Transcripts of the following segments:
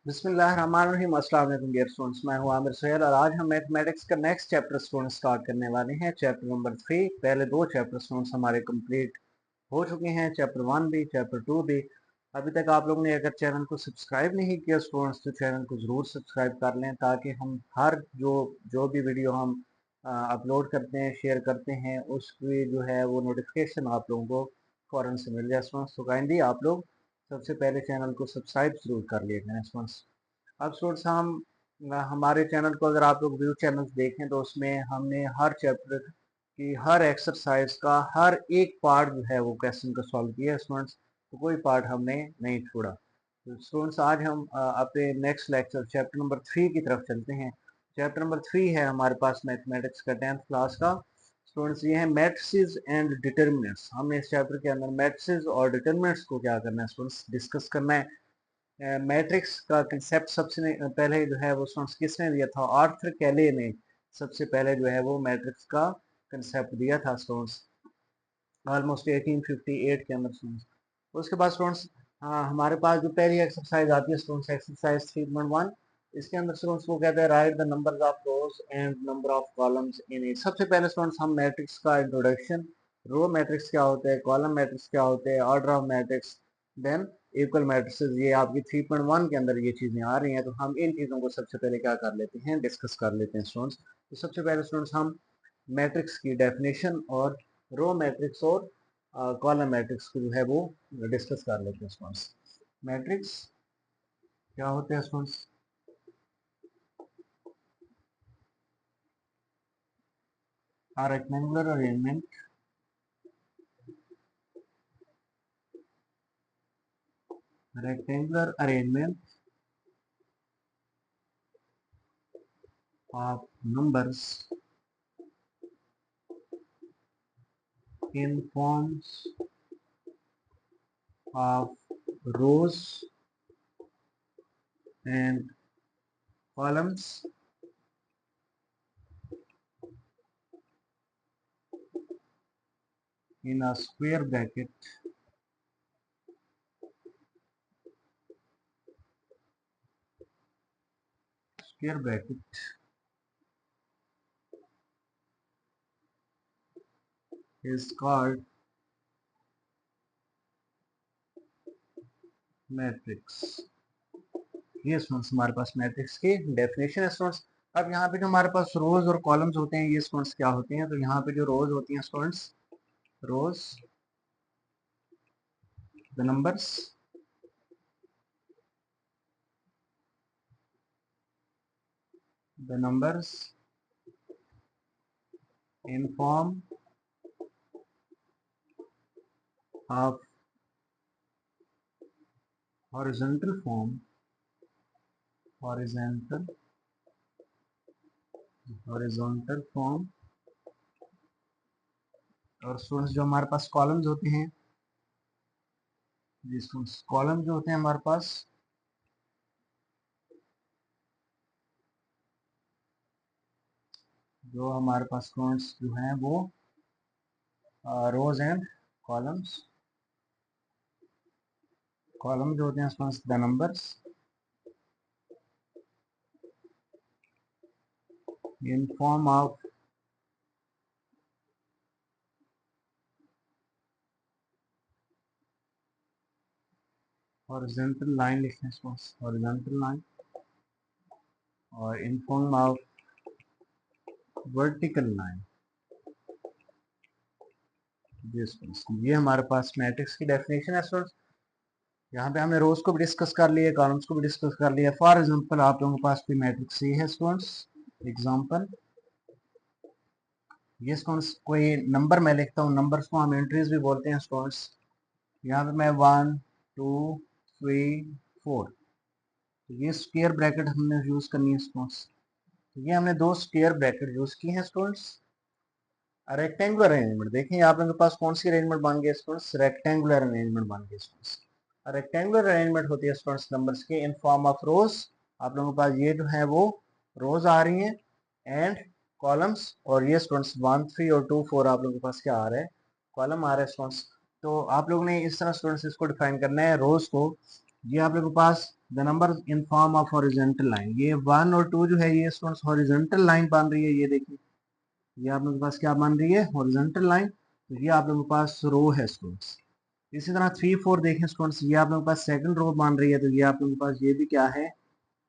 बिस्मिल्लाहिर्रहमानिर्रहीम। अस्सलाम वालेकुम डियर स्टूडेंट्स, मैं हूं आमिर सुहेल और आज हम मैथमेटिक्स का नेक्स्ट चैप्टर स्टूडेंट्स स्टार्ट करने वाले हैं। Chapter number 3। पहले दो चैप्टर स्टूडेंट्स हमारे कंप्लीट हो चुके हैं, चैप्टर 1 भी चैप्टर 2 भी। अभी तक आप लोगों ने अगर चैनल को सब्सक्राइब नहीं किया स्टूडेंट्स तो चैनल को ज़रूर सब्सक्राइब कर लें, ताकि हम हर जो भी वीडियो हम अपलोड करते हैं, शेयर करते हैं, उसकी जो है वो नोटिफिकेशन आप लोगों को फ़ौरन से मिल जाए स्टूडेंट्स। तो काइंडली आप लोग सबसे पहले चैनल को सब्सक्राइब जरूर कर लिएगा स्टूडेंट्स। अब स्टूडेंट्स हमारे चैनल को अगर आप लोग व्यू चैनल्स देखें तो उसमें हमने हर चैप्टर की हर एक्सरसाइज का हर एक पार्ट जो है वो क्वेश्चन का सॉल्व किया है स्टूडेंट्स। तो कोई पार्ट हमने नहीं छोड़ा। तो स्टूडेंट्स आज हम अपने नेक्स्ट लेक्चर चैप्टर नंबर 3 की तरफ चलते हैं। चैप्टर नंबर 3 है हमारे पास मैथमेटिक्स का 10th क्लास का। स्टूडेंट्स ये है मैट्रिसेस एंड डिटर्मिनेंट्स। हमने इस चैप्टर के अंदर मैट्रिसेस और डिटर्मिनेंट्स को क्या करना है स्टूडेंट्स, डिस्कस करना है। मैट्रिक्स का कंसेप्ट सबसे पहले जो है वो किसने दिया था? आर्थर कैले ने सबसे पहले जो है वो मैट्रिक्स का कंसेप्ट दिया था स्टूडेंट्स, ऑलमोस्ट 1858 के अंदर स्टूडेंट्स। उसके बाद स्टूडेंट्स हमारे पास जो पहली एक्सरसाइज आती है स्टूडेंट्स, एक्सरसाइज 3.1। इसके अंदर स्टूडेंट्स वो कहते हैं right the number of rose and number of columns in it. सबसे पहले स्टूडेंट्स हम मैट्रिक्स का इंट्रोडक्शन, रो मैट्रिक्स क्या होते हैं, कॉलम मैट्रिक्स क्या होते हैं, order of matrix, than equal matrices. ये आपकी 3.1 के अंदर ये चीजें आ रही हैं, तो हम इन चीजों को सबसे पहले क्या कर लेते हैं, डिस्कस कर लेते हैं स्टूडेंट्स। तो सबसे पहले स्टूडेंट्स हम मैट्रिक्स की डेफिनेशन और रो मैट्रिक्स और कॉलम मैट्रिक्स को जो है वो डिस्कस कर लेते हैं स्टूडेंट्स। मैट्रिक्स क्या होते हैं students? Are rectangular arrangement of numbers in forms of rows and columns in a square bracket is called matrix. ये स्टूडेंट्स हमारे पास मैट्रिक्स की डेफिनेशन है स्टूडेंट्स। अब यहाँ पे जो हमारे पास रोज और कॉलम्स होते हैं, ये स्टूडेंट्स क्या होते हैं? तो यहाँ पे जो रोज होती हैं students, rows the numbers in form of horizontal form horizontal form। और स्टूडेंट्स जो हमारे पास कॉलम्स होते हैं, जी स्टूडेंट्स कॉलम जो होते हैं हमारे पास, जो हमारे पास स्टूडेंट्स जो हैं वो रोज एंड कॉलम्स। कॉलम जो होते हैं students the numbers in form of horizontal line लिखते हैं horizontal line, और in form of vertical line। ये हमारे पास मैट्रिक्स की डेफिनेशन है स्टूडेंट्स। यहाँ पे हमने रोज को भी डिस्कस कर लिया, कॉलम्स को भी डिस्कस कर लिया। फॉर एग्जांपल आप लोगों के पास कोई मैट्रिक्स ये है स्टूडेंट्स, एग्जांपल ये स्टूडेंट्स कोई नंबर मैं लिखता हूँ, नंबर्स को हम एंट्रीज भी बोलते हैं स्टूडेंट्स। यहाँ पे मैं 1 2 3 4, तो ये स्क्वायर ब्रैकेट हमने यूज करनी है स्टूडेंट्स। तो ये हमने दो स्क्वायर ब्रैकेट यूज की हैं स्टूडेंट्स। रेक्टेंगुलर अरेंजमेंट देखें आप लोगों के पास कौन सी अरेंजमेंट बन गई स्टूडेंट्स, रेक्टेंगुलर अरेंजमेंट बन गई स्टूडेंट्स। रेक्टेंगुलर अरेंजमेंट होती है स्टूडेंट्स नंबर्स के इन फॉर्म ऑफ रोज। आप लोगों के पास ये जो है वो रोज आ रही हैं एंड कॉलम्स, और ये स्टूडेंट्स 1 3 और 2 4 आप लोगों के पास क्या आ रहा है, कॉलम आ रहा है स्टूडेंट्स। तो आप लोगों ने इस तरह स्टूडेंट्स इसको डिफाइन करना है रोज को। ये आप लोगों के पास the number in form of horizontal line, ये 1 और 2 जो है ये स्टूडेंट्स हॉरिजॉन्टल लाइन बन रही है। ये देखिए, ये आप लोगों के पास क्या बन रही है, हॉरिजॉन्टल लाइन। तो ये आप लोगों के पास रो है स्टूडेंट्स। इसी तरह 3 4 देखें स्टूडेंट्स, ये आप लोगों के पास सेकंड रो बन रही है। तो ये आप लोगों के पास ये भी क्या है,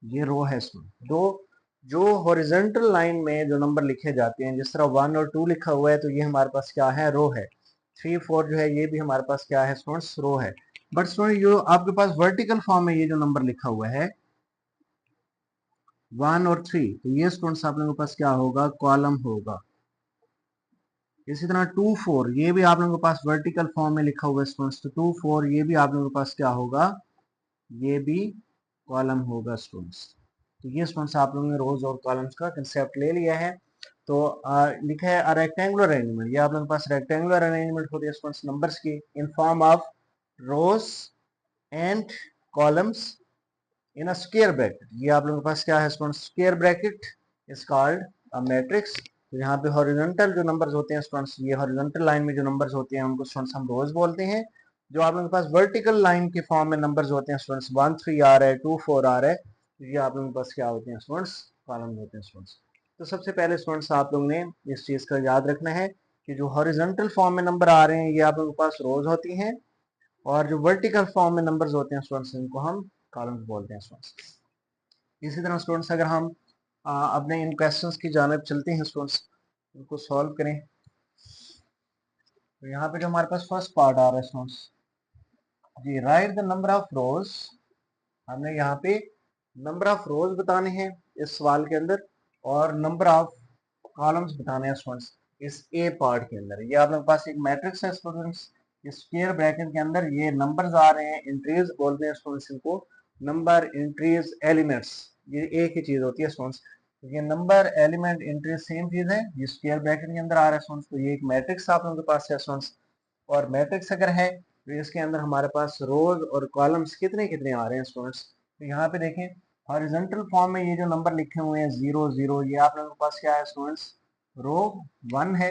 ये रो है स्टूडेंट। दो जो हॉरिजॉन्टल लाइन में जो नंबर लिखे जाते हैं, जिस तरह 1 और 2 लिखा हुआ है, तो ये हमारे पास क्या है, रो है। 3 4 जो है ये भी हमारे पास क्या है स्टूडेंट्स, रो है। बट स्टूडेंट जो आपके पास वर्टिकल फॉर्म में ये जो नंबर लिखा हुआ है 1 और 3, तो ये स्टूडेंट्स आप लोगों के पास क्या होगा, कॉलम होगा। इसी तरह 2 4 ये भी आप लोगों के पास वर्टिकल फॉर्म में लिखा हुआ है स्टूडेंट्स, तो 2 4 ये भी आप लोगों के पास क्या होगा, ये भी कॉलम होगा स्टूडेंट्स। तो ये स्टूडेंट्स आप लोगों ने रोज और कॉलम्स का कंसेप्ट ले लिया है। तो लिखा है रेक्टेंगुलर अरेंजमेंट, ये आप लोगों के पास रेक्टेंगुलर अरेंजमेंट होती है स्टूडेंट्स नंबर्स की इन form of rose and columns in a square bracket. ये आप लोगों के पास क्या है students, square bracket is called a matrix. तो यहाँ पे हॉरिजॉन्टल जो नंबर्स होते हैं स्टूडेंट्स, ये हॉरिजॉन्टल लाइन में जो नंबर्स होते हैं उनको स्टूडेंट्स हम रोज बोलते हैं। जो आप लोगों के पास वर्टिकल लाइन के फॉर्म में नंबर्स होते हैं स्टूडेंट्स, 1 3 आ रहा है, 2 4 आ रहा है, तो ये आप लोगों के पास क्या होते हैं स्टूडेंट्स, कॉलम होते हैं स्टूडेंट्स। तो सबसे पहले स्टूडेंट्स आप लोगों ने इस चीज का याद रखना है कि जो हॉरिजॉन्टल फॉर्म में नंबर आ रहे हैं ये आप लोगों के पास रोज होती हैं, और जो वर्टिकल फॉर्म में नंबर्स होते हैं स्टूडेंट्स इनको हम कॉलम्स बोलते हैं स्टूडेंट्स। इसी तरह स्टूडेंट्स अगर हम अपने इन क्वेश्चंस की जानिब चलते हैं स्टूडेंट्स, इनको सॉल्व करें। तो यहाँ पे जो हमारे पास फर्स्ट पार्ट आ रहा है स्टूडेंट्स, जी right the number of rows. हमने यहाँ पे नंबर ऑफ रोज बताने हैं इस सवाल के अंदर, और नंबर ऑफ कॉलम्स बताने हैं स्टूडेंट्स इस ए पार्ट के अंदर। ये आप लोगों के पास एक मैट्रिक्स है स्टूडेंट्स, इस स्क्वायर ब्रैकेट के अंदर ये नंबर्स आ रहे हैं, इंट्रीज बोलते हैं स्टूडेंट्स इनको, नंबर इंट्रीज एलिमेंट्स, ये एक ही चीज होती है स्टूडेंट्स। तो ये नंबर एलिमेंट इंट्रीज सेम चीज है, ये स्क्वायर ब्रैकेट के अंदर आ रहा है स्टूडेंट्स। तो ये एक मैट्रिक्स आप लोगों के पास है स्टूडेंट्स, और मैट्रिक्स अगर है तो इसके अंदर हमारे पास रोज और कॉलम्स कितने कितने आ रहे हैं स्टूडेंट्स। तो यहाँ पे देखें हॉरिजॉन्टल फॉर्म में ये जो नंबर लिखे हुए हैं 0 0, ये आप लोगों के पास क्या है स्टूडेंट्स, रो 1 है।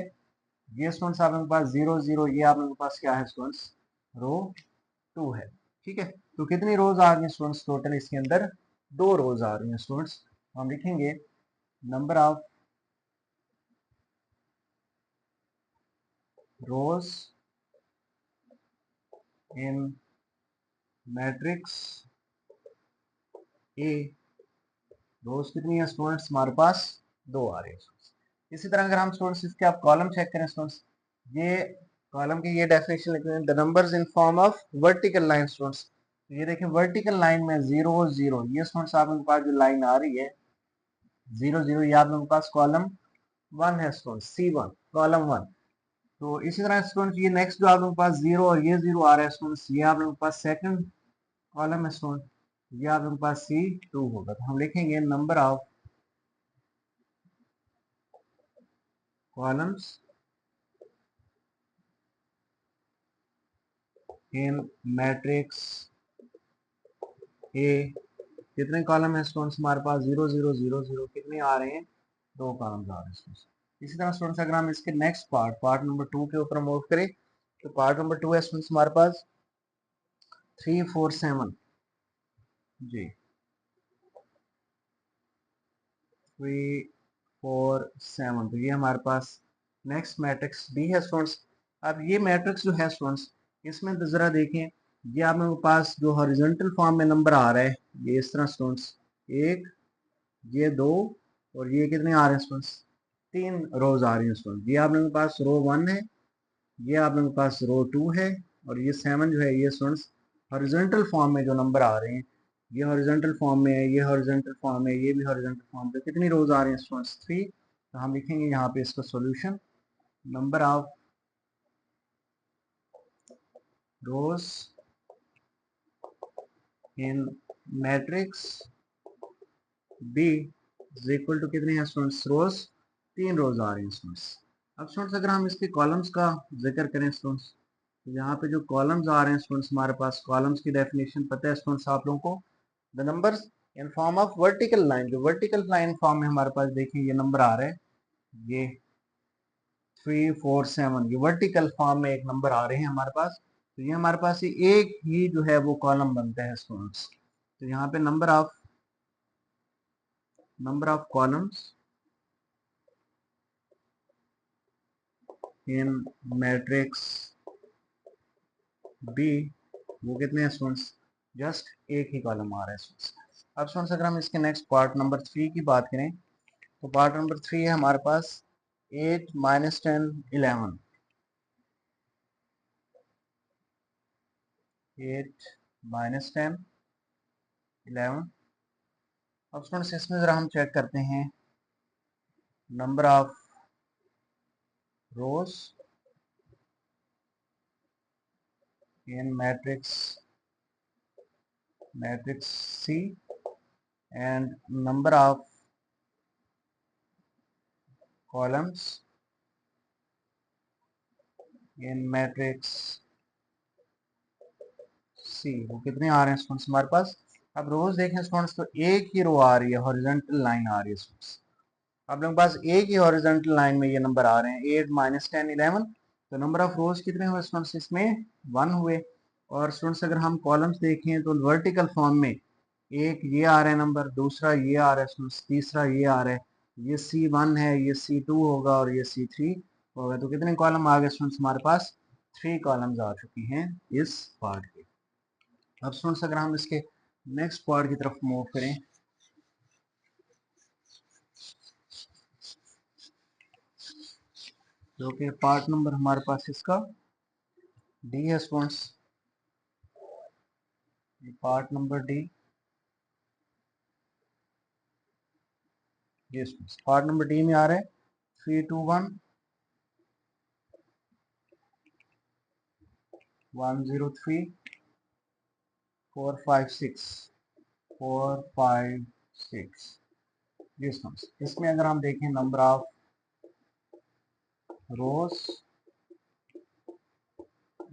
ये स्टूडेंट्स आप लोगों के पास 0 0, ये आप लोगों के पास क्या है स्टूडेंट्स, रो 2 है। ठीक है, तो कितनी रोज आ रही हैं स्टूडेंट्स, टोटल इसके अंदर 2 रोज आ रही हैं स्टूडेंट्स। हम लिखेंगे number of rows in matrix A, rows कितनी है स्टूडेंट्स, हमारे पास 2 आ रही है। इसी तरह अगर हम स्टूडेंट्स इसके आप कॉलम चेक करें स्टूडेंट्स, ये कॉलम की ये डेफिनेशन लिखते हैं, the numbers in form of vertical line students. तो ये देखें वर्टिकल लाइन में 0 0, ये स्टूडेंट्स आप लोगों के पास जो लाइन आ रही है 0 0, ये आप लोगों के पास कॉलम 1 है स्टूडेंट्स, C1 कॉलम 1। तो इसी तरह स्टूडेंट्स ये नेक्स्ट जो आप लोगों के पास 0 और ये 0 आ रहा है स्टूडेंट्स, ये आप लोगों के पास सेकंड कॉलम है स्टूडेंट, ये आप लोगों के पास C2 होगा। तो हम लिखेंगे number of columns in matrix ए, कितने कॉलम है स्टूडेंट्स हमारे पास, 0 0 0 0, कितने आ रहे हैं, 2 कॉलम्स आ रहे हैं स्टूडेंट्स। इसी तरह स्टूडेंट्स अगर हम इसके नेक्स्ट पार्ट नंबर 2 के ऊपर मूव करें, तो पार्ट नंबर 2 है स्टूडेंट्स हमारे पास 3 4 7, जी 3 4 7, तो ये हमारे पास नेक्स्ट मैट्रिक्स बी है स्टूडेंट्स। अब ये मैट्रिक्स जो है स्टूडेंट्स, इसमें तो जरा देखें, ये आप लोगों के पास जो हॉरिजॉन्टल फॉर्म में नंबर आ रहा है ये इस तरह स्टूडेंट्स, एक, ये 2, और ये कितने आ रहे हैं स्टूडेंट्स, 3 रोज आ रही हैं स्टूडेंट। ये आप लोगों के पास रो 1 है, ये आप लोगों के पास रो 2 है, और ये 7 जो है ये स्टूडेंट्स हॉरिजॉन्टल फॉर्म में जो नंबर आ रहे हैं, ये हॉरिजॉन्टल फॉर्म में है, ये हॉरिजॉन्टल फॉर्म है, ये भी हॉरिजॉन्टल फॉर्म पे, कितनी रोज आ रही हैं स्टूडेंट्स, 3। तो हम लिखेंगे यहाँ पे इसका solution, number of rows in matrix B is equal to कितने हैं स्टूडेंट्स, रोज 3 रोज आ रही हैं स्टूडेंट्स। अब स्टूडेंट्स अगर हम इसके कॉलम्स का जिक्र करें स्टूडेंट्स, तो यहाँ पे जो कॉलम्स आ रहे हैं स्टूडेंट्स हमारे पास, कॉलम्स की डेफिनेशन पता है स्टूडेंट्स आप लोगों को, the numbers in form of vertical line, जो वर्टिकल लाइन फॉर्म में हमारे पास देखिए ये नंबर आ रहे हैं, ये 3 4 7, ये वर्टिकल फॉर्म में एक नंबर आ रहे हैं हमारे पास, तो ये हमारे पास एक ही जो है वो कॉलम बनता है स्टूडेंट्स। तो यहाँ पे number of columns in matrix B वो कितने हैं स्टूडेंट्स, जस्ट एक ही कॉलम आ रहा है स्टूडेंट्स। अब स्टूडेंट्स अगर हम इसके नेक्स्ट पार्ट नंबर 3 की बात करें तो पार्ट नंबर 3 है हमारे पास 8 माइनस 10 11। 8 माइनस 10 11। अब स्टूडेंट्स इसमें जरा हम चेक करते हैं number of rows in matrix C and number of columns in matrix C। वो कितने आ रहे हैं स्टूडेंट्स हमारे पास। अब रोज देखें स्टूडेंट्स तो एक ही रो आ रही है, हॉरिजॉन्टल लाइन आ रही है स्टूडेंट्स। आप लोगों के पास एक ही हॉरिजॉन्टल लाइन में ये नंबर आ रहे हैं 8 माइनस 10 11। तो नंबर ऑफ रोज कितने हुए स्टूडेंट्स, इसमें 1 हुए। और स्टूडेंट्स अगर हम कॉलम्स देखें तो वर्टिकल फॉर्म में एक ये आ रहा है नंबर, दूसरा ये आ रहा है स्टूडेंट्स, तीसरा ये आ रहा है, ये C1 है, ये C2 होगा और ये C3 होगा। तो कितने कॉलम आ गए स्टूडेंट्स हमारे पास, 3 कॉलम्स आ चुकी हैं इस पार्ट के। अब स्टूडेंट्स अगर हम इसके नेक्स्ट पार्ट की तरफ मूव करें जो कि पार्ट नंबर हमारे पास इसका डी है स्टूडेंट्स। पार्ट नंबर डी, ये पार्ट नंबर डी में आ रहा है 3 2 1 1 0 3 4 5 6 4 5 6। इसमें अगर हम देखें number of rows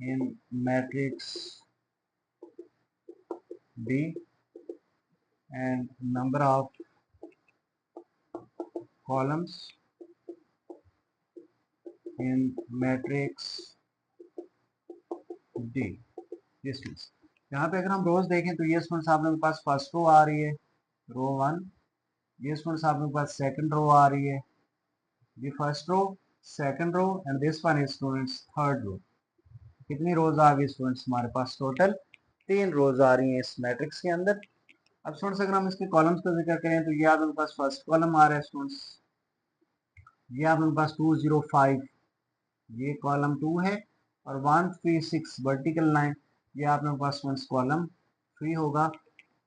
in matrix B and number of columns in matrix D. यहाँ पे अगर हम रोज देखें तो ये स्टूडेंट्स आप लोगों के पास फर्स्ट रो आ रही है, रो 1। ये स्टूडेंट्स आप लोगों के पास सेकंड रो आ रही है, ये first row, second row and this one is students third row. कितनी रोज आ गई स्टूडेंट्स हमारे पास, टोटल 3 रोज आ रही हैं इस मैट्रिक्स के अंदर। अब स्टूडेंट्स अगर हम इसके कॉलम्स का जिक्र करें तो ये आप लोगों के पास फर्स्ट कॉलम आ रहा है स्टूडेंट्स, ये आप लोगों के पास 2 0 5, ये कॉलम 2 है और 1 3 6 वर्टिकल लाइन, ये आप लोगों के पास स्टूडेंट्स कॉलम 3 होगा।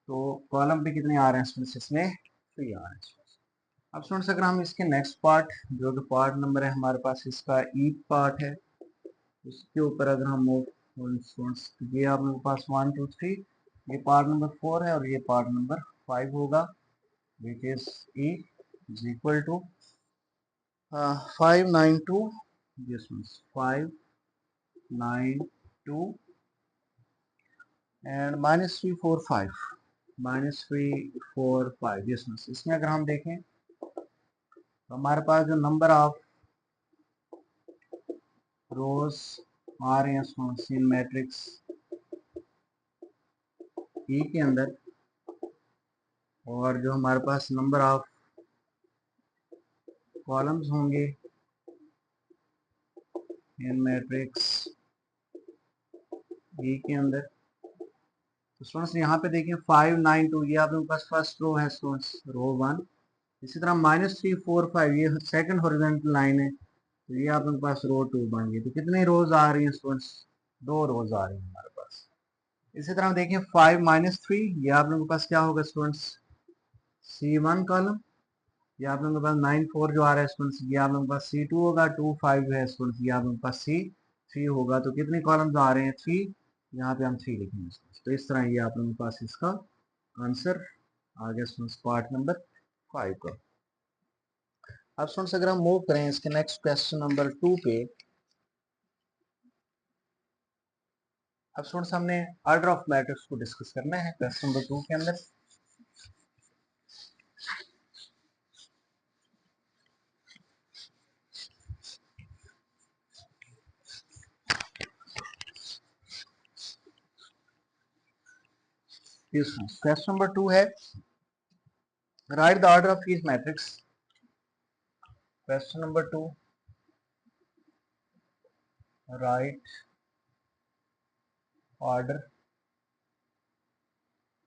तो कॉलम पे कितने आ रहे हैं स्टूडेंट्स, इसमें 3 आ रहे हैं। अब स्टूडेंट्स अगर हम इसके नेक्स्ट पार्ट जो कि पार्ट नंबर है हमारे पास इसका ई पार्ट है, उसके ऊपर अगर हम स्टूडेंट्स ये आप लोगों के पास 1 2 3, ये पार्ट नंबर 4 है और ये पार्ट नंबर 5 होगा, which is E is equal to 5 9 2, this means 5 9 2 and minus 3 4 5, minus 3 4 5। This means इसमें अगर हम देखें तो हमारे पास जो नंबर ऑफ रोज आ रहे हैं स्टूडेंट्स इन मैट्रिक्स ई के अंदर, और जो हमारे पास नंबर ऑफ कॉलम्स होंगे इन मैट्रिक्स ई के अंदर, तो स्टूडेंट्स यहाँ पे देखिए 5 9 2, ये आप लोगों के पास फर्स्ट रो है स्टूडेंट्स, रो 1। इसी तरह माइनस 3 4 5 ये सेकंड हॉरिजॉन्टल लाइन है, तो ये आप लोगों के पास रो 2 बन गई। तो कितनी रोज आ रही है स्टूडेंट्स, 2 रोज आ रही है हमारे पास। इसी तरह देखिए 5 माइनस 3, ये आप लोगों के पास क्या होगा स्टूडेंट्स, C1 कॉलम। ये आप लोगों के पास 9 4 जो आ रहा है स्टूडेंट्स, ये आप लोगों के पास C2 होगा। 2 5 है स्टूडेंट्स, ये आप लोगों के पास C3 होगा। तो कितने कॉलम्स आ रहे हैं, 3। यहाँ पे हम 3 लिखेंगे स्टूडेंट्स। तो इस तरह ये आप लोगों के पास इसका आंसर आ गया स्टूडेंट्स पार्ट नंबर 5 का। अब स्टूडेंट्स अगर हम मूव करें इसके नेक्स्ट क्वेश्चन नंबर 2 पे, अब स्टूडेंट्स हमने ऑर्डर ऑफ मैट्रिक्स को डिस्कस करना है क्वेश्चन नंबर 2 के अंदर। क्वेश्चन नंबर 2 है write the order of each matrix. Question number 2, write order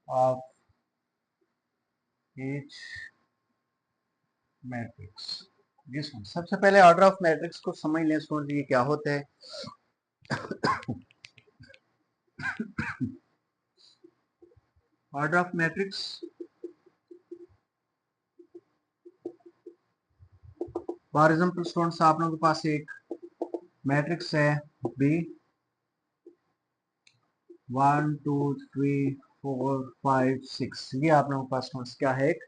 of each matrix. जी सुन, सबसे पहले ऑर्डर ऑफ मैट्रिक्स को समझ लें स्टूडेंट, ये क्या होता है। Order of matrix for example students, आप लोगों के पास एक मैट्रिक्स है बी 1 2 3 4 5 6। ये आप लोगों के पास स्टूडेंट्स क्या है, एक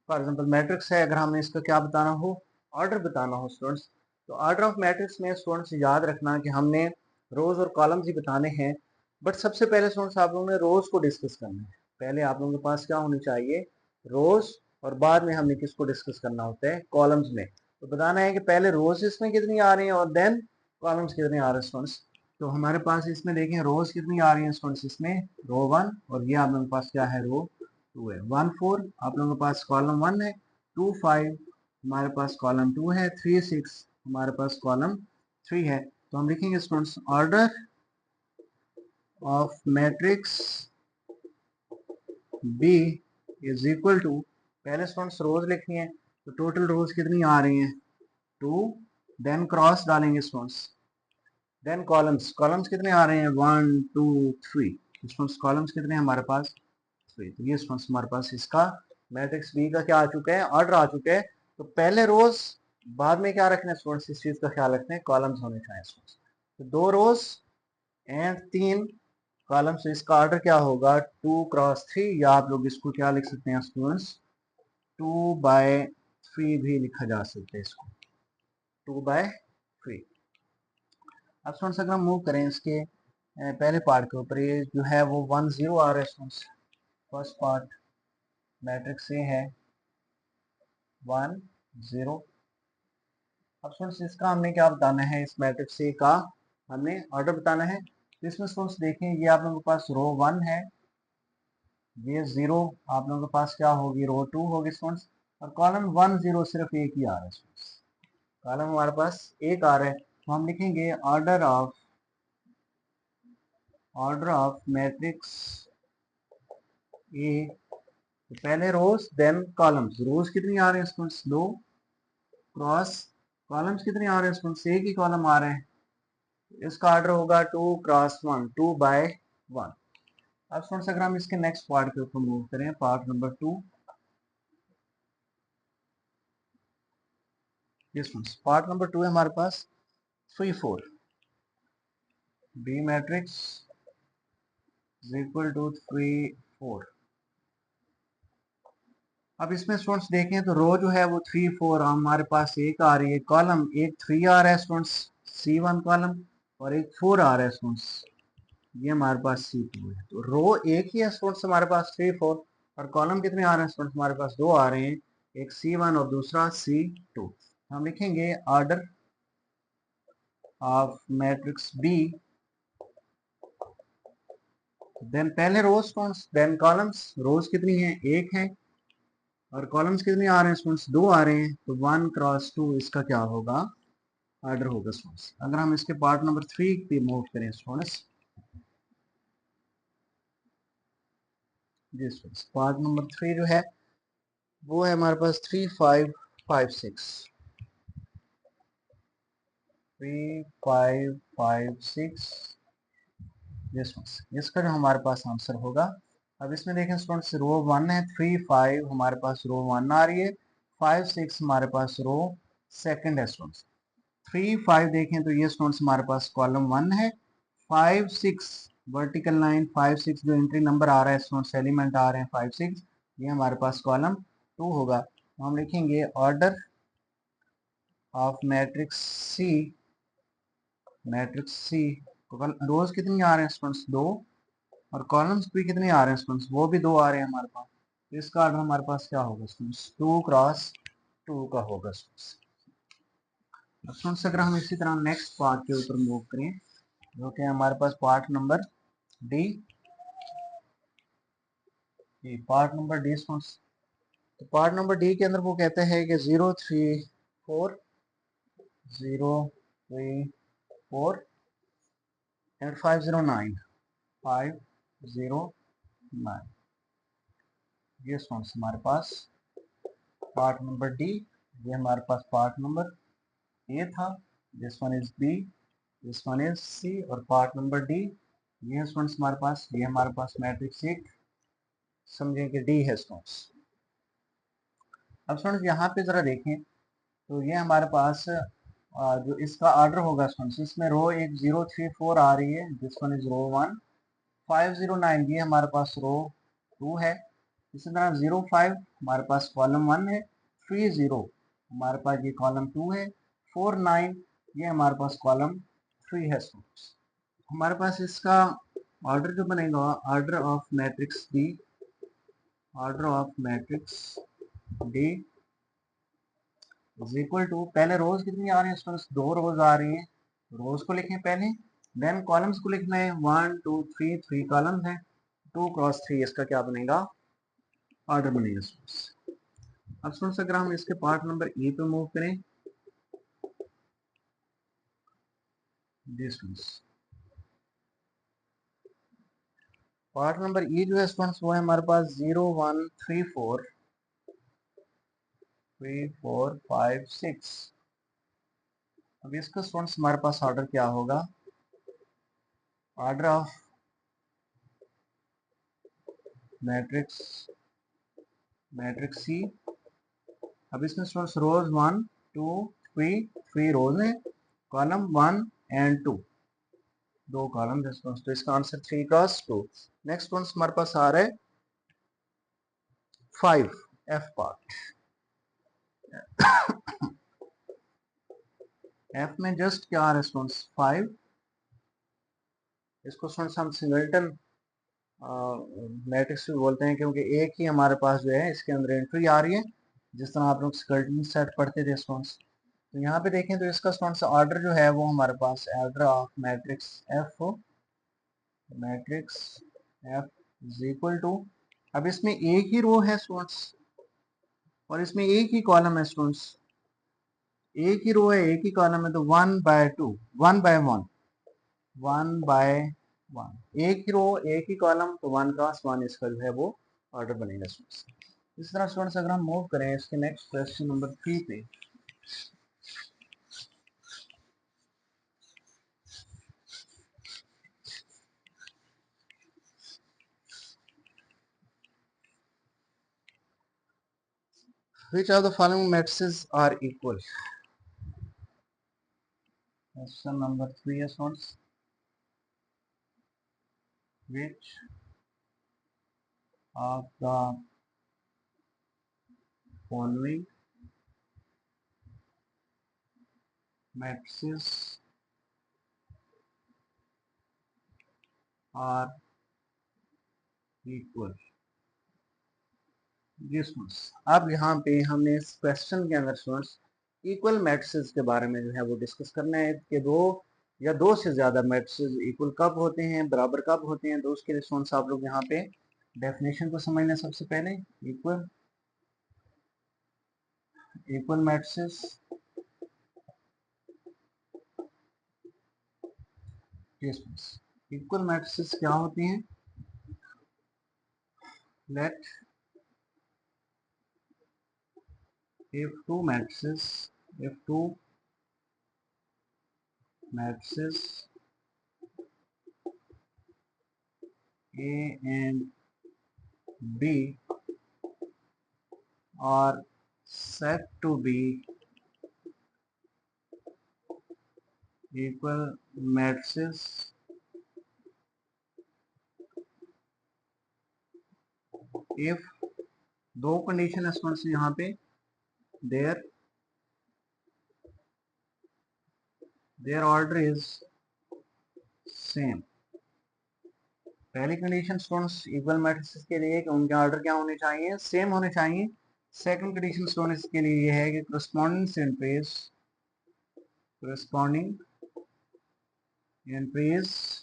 फॉर एग्जाम्पल मैट्रिक्स है। अगर हमें इसका क्या बताना हो, ऑर्डर बताना हो स्टूडेंट्स, तो ऑर्डर ऑफ मैट्रिक्स में स्टूडेंट्स याद रखना कि हमने रोज और कॉलम्स ही बताने हैं। बट सबसे पहले स्टूडेंट्स आप लोगों ने रोज को डिस्कस करना है। पहले आप लोगों के पास क्या होनी चाहिए, रोज, और बाद में हमने किसको डिस्कस करना होता है, कॉलम्स में। तो बताना है कि पहले रोज इसमें कितनी आ रही हैं और देन कॉलम्स कितने आ रहे हैं स्टूडेंट्स। तो हमारे पास इसमें देखें रोज कितनी आ रही है स्टूडेंट्स, इसमें रो 1, और ये आप लोगों के पास क्या है, रो 2 है। 1 4 आप लोगों के पास कॉलम 1 है, 2 5 हमारे पास कॉलम 2 है, 3 6 हमारे पास कॉलम 3 है। तो हम लिखेंगे students order of matrix B is equal to, पहले स्टूडेंट्स रोज लिखनी है, तो टोटल रोज कितनी आ रही हैं, 2, देन क्रॉस डालेंगे स्टूडेंट्स, देन कॉलम्स, कॉलम्स कितने आ रहे हैं, 1 2 3। स्टूडेंट्स कॉलम्स कितने हैं हमारे पास, 3। तो ये स्टूडेंट्स हमारे पास इसका मैट्रिक्स बी का क्या आ चुका है, ऑर्डर आ चुके हैं। तो पहले रोज, बाद में क्या रखना है स्टूडेंट्स, इस चीज का ख्याल रखते हैं, कॉलम्स होने चाहिए स्टूडेंट्स। तो 2 रोज एंड 3 कॉलम्स, इसका ऑर्डर क्या होगा, 2 क्रॉस 3, या आप लोग इसको क्या लिख सकते हैं स्टूडेंट्स, 2/3 भी लिखा जा सकता है इसको, 2/3। अब स्टूडेंट्स अगर हम मूव करें इसके पहले पार्ट के ऊपर, ये जो है वो 1 0 आ रहा है students. First part matrix A है 1 0। अब स्टूडेंट्स इसका हमने क्या बताना है, इस मैट्रिक्स ए का हमने ऑर्डर बताना है। तो इसमें स्टूडेंट्स देखें, ये आप लोगों के पास रो 1 है, ये 0 आप लोगों के पास क्या होगी, रो 2 होगी स्टूडेंट्स, और कॉलम 1 0 सिर्फ एक ही आ रहा है स्टूडेंट्स, कॉलम हमारे पास एक आ रहा है। तो हम लिखेंगे ऑर्डर ऑफ मैट्रिक्स ए, तो पहले रोज देन कॉलम्स, रोज कितनी आ रहे हैं स्टूडेंट्स, 2 क्रॉस कॉलम्स कितने आ रहे हैं स्टूडेंट्स, एक ही कॉलम आ रहे हैं। इसका ऑर्डर होगा 2 क्रॉस 1, 2/1। अब स्टूडेंट्स अगर हम इसके नेक्स्ट पार्ट के ऊपर मूव करें, पार्ट नंबर 2, ये स्टूडेंट्स पार्ट नंबर 2 है हमारे पास 3 4, B matrix is equal to 3 4। अब इसमें स्टूडेंट्स देखें तो रो जो है वो 3 4 हमारे पास एक आ रही है, कॉलम एक 3 आ रहा है स्टूडेंट्स, C1 कॉलम, और एक 4 आ रहा है स्टूडेंट्स, ये हमारे पास C2 है। तो रो एक ही है स्टूडेंट्स हमारे पास 3 4, और कॉलम कितने आ रहे हैं स्टूडेंट्स, हमारे पास 2 आ रहे हैं, एक C1 और दूसरा C2। हम लिखेंगे order of matrix B, then पहले rows students, then columns, rows कितनी है, एक है, और कॉलम्स कितने आ रहे हैं स्टूडेंट्स, 2 आ रहे हैं। तो 1 क्रॉस 2 इसका क्या होगा, ऑर्डर होगा स्टूडेंट्स। अगर हम इसके पार्ट नंबर 3 पे मूव करें स्टूडेंट्स, जी स्टूडेंट्स पार्ट नंबर 3 जो है वो है हमारे पास 3 5 5 6, 3 5 5 6। इसका जो हमारे पास आंसर होगा, अब इसमें देखें स्टूडेंट्स रो 1 है, 3 5 हमारे पास रो 1 आ रही है, 5 6 हमारे पास रो सेकंड है स्टूडेंट्स। 3 5 देखें तो ये स्टूडेंट्स हमारे पास कॉलम 1 है, 5 6 वर्टिकल लाइन 5 6 जो एंट्री नंबर आ रहा है स्टूडेंट्स, एलिमेंट आ रहे हैं 5 6, ये हमारे पास कॉलम 2 होगा। तो हम लिखेंगे ऑर्डर ऑफ मैट्रिक्स सी, रोज कितनी आ रहे हैं स्टूडेंट्स, 2, और कॉलम्स भी कितने आ रहे हैं स्टूडेंट्स, वो भी 2 आ रहे हैं हमारे पास। तो इसका ऑर्डर हमारे पास क्या होगा स्टूडेंट्स, 2 क्रॉस 2 का होगा स्टूडेंट्स। स्टूडेंट्स अगर हम इसी तरह नेक्स्ट पार्ट के ऊपर मूव करें, जो कि हमारे पास पार्ट नंबर डी, ये पार्ट नंबर डी स्टूडेंट्स। तो पार्ट नंबर डी के अंदर वो कहते हैं कि 034 034 एंड 509 509, ये स्टूडेंट्स हमारे पास पार्ट नंबर डी। ये हमारे पास पार्ट नंबर ए था, this one is B, this one is C, और पार्ट नंबर डी ये स्टूडेंट्स हमारे पास, ये हमारे पास मैट्रिक्स एक समझें कि डी है स्टूडेंट्स। अब स्टूडेंट्स यहाँ पे जरा देखें, तो ये हमारे पास जो इसका ऑर्डर होगा स्टूडेंट्स, इसमें रो एक 034 आ रही है, दिस वन इज रो 1, 509 ये हमारे पास रो 2 है, इसी तरह 05 हमारे पास कॉलम 1 है, 30 हमारे पास ये कॉलम 2 है, 49 ये हमारे पास कॉलम 3 है स्टूडेंट्स। हमारे पास इसका ऑर्डर जो बनेगा, order of matrix D, order of matrix D is equal to, पहले रोज कितनी आ रही है स्टूडेंट्स, 2 रोज आ रही है, रोज को लिखें पहले, देन कॉलम्स को लिखना है, 1 2 3, 3 कॉलम्स हैं, 2 क्रॉस 3 इसका क्या बनेगा, ऑर्डर बनेगा स्टूडेंट्स। अब स्टूडेंट्स अगर हम इसके पार्ट नंबर ई पे मूव करें, पार्ट नंबर ई जो है स्टूडेंट्स वो है हमारे पास 0134 3456। अब इसका स्टूडेंट्स हमारे पास ऑर्डर क्या होगा, ऑर्डर ऑफ मैट्रिक्स मैट्रिक्स सी। अब इसमें स्टूडेंट्स रोज 1 2 3, 3 रोज हैं, कॉलम 1 एंड 2, 2 कॉलम है स्टूडेंट्स, तो इसका आंसर 3 क्रॉस 2। नेक्स्ट स्टूडेंट्स हमारे पास आ रहा है 5 एफ पार्ट। एफ में जस्ट क्या आ रहा है स्टूडेंट्स, 5, इसको स्टूडेंट्स हम सिंगल्टन मैट्रिक्स भी बोलते हैं, क्योंकि एक ही हमारे पास जो है इसके अंदर एंट्री आ रही है, जिस तरह आप लोग सिंगल्टन सेट पढ़ते थे स्टूडेंट्स। तो यहाँ पे देखें तो इसका स्टूडेंट्स ऑर्डर जो है वो हमारे पास order of matrix F is equal to, अब इसमें एक ही रो है स्टूडेंट्स और इसमें एक ही कॉलम है स्टूडेंट्स, एक ही रो है एक ही कॉलम है, तो 1/2 1/1 1/1, एक ही रो एक ही कॉलम, तो 1 क्रॉस 1 इसका जो है वो ऑर्डर बनेगा स्टूडेंट्स। इस तरह स्टूडेंट्स अगर हम मूव करें इसके नेक्स्ट क्वेश्चन नंबर 3 पे, which of the following matrices are equal? Question number 3 है students, which of the following matrices are equal? जी स्टूडेंट्स, अब यहाँ पे हमने इस क्वेश्चन के अंदर स्टूडेंट्स इक्वल मैट्रिसेस के बारे में जो है वो डिस्कस करना है कि दो या दो से ज़्यादा मैट्रिसेस इक्वल कब होते हैं, बराबर कब होते हैं। तो उसके लिए स्टूडेंट्स आप लोग यहाँ पे डेफिनेशन को समझना सबसे पहले। Equal equal matrices, equal matrices क्या होती हैं, late if two matrices A and B are said to be equal matrices if दो कंडीशन है स्टूडेंट्स यहाँ पे, their order is same। पहली कंडीशन स्टूडेंट्स इक्वल मैट्रिसेस के लिए कि उनके ऑर्डर क्या होने चाहिए, सेम होने चाहिए। सेकंड कंडीशन स्टूडेंट्स के लिए ये है कि corresponding entries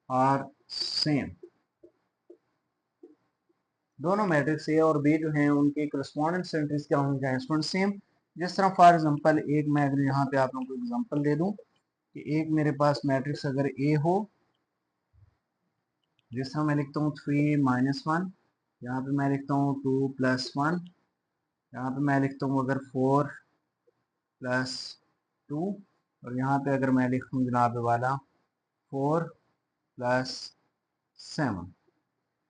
are same। दोनों मैट्रिक्स ए और बी जो हैं उनके करस्पॉन्डेंस एंट्रीज क्या होनी चाहिए स्टूडेंट सेम। जिस तरह फॉर एग्जांपल एक मैं अगर यहाँ पे आप लोगों को एग्जांपल दे दूं कि एक मेरे पास मैट्रिक्स अगर ए हो, जिस तरह मैं लिखता हूँ 3 - 1, यहाँ पे मैं लिखता हूँ 2 + 1, यहाँ पे मैं लिखता हूँ अगर 4 + 2, और यहाँ पे अगर मैं लिखूँ जनाब वाला 4 + 7,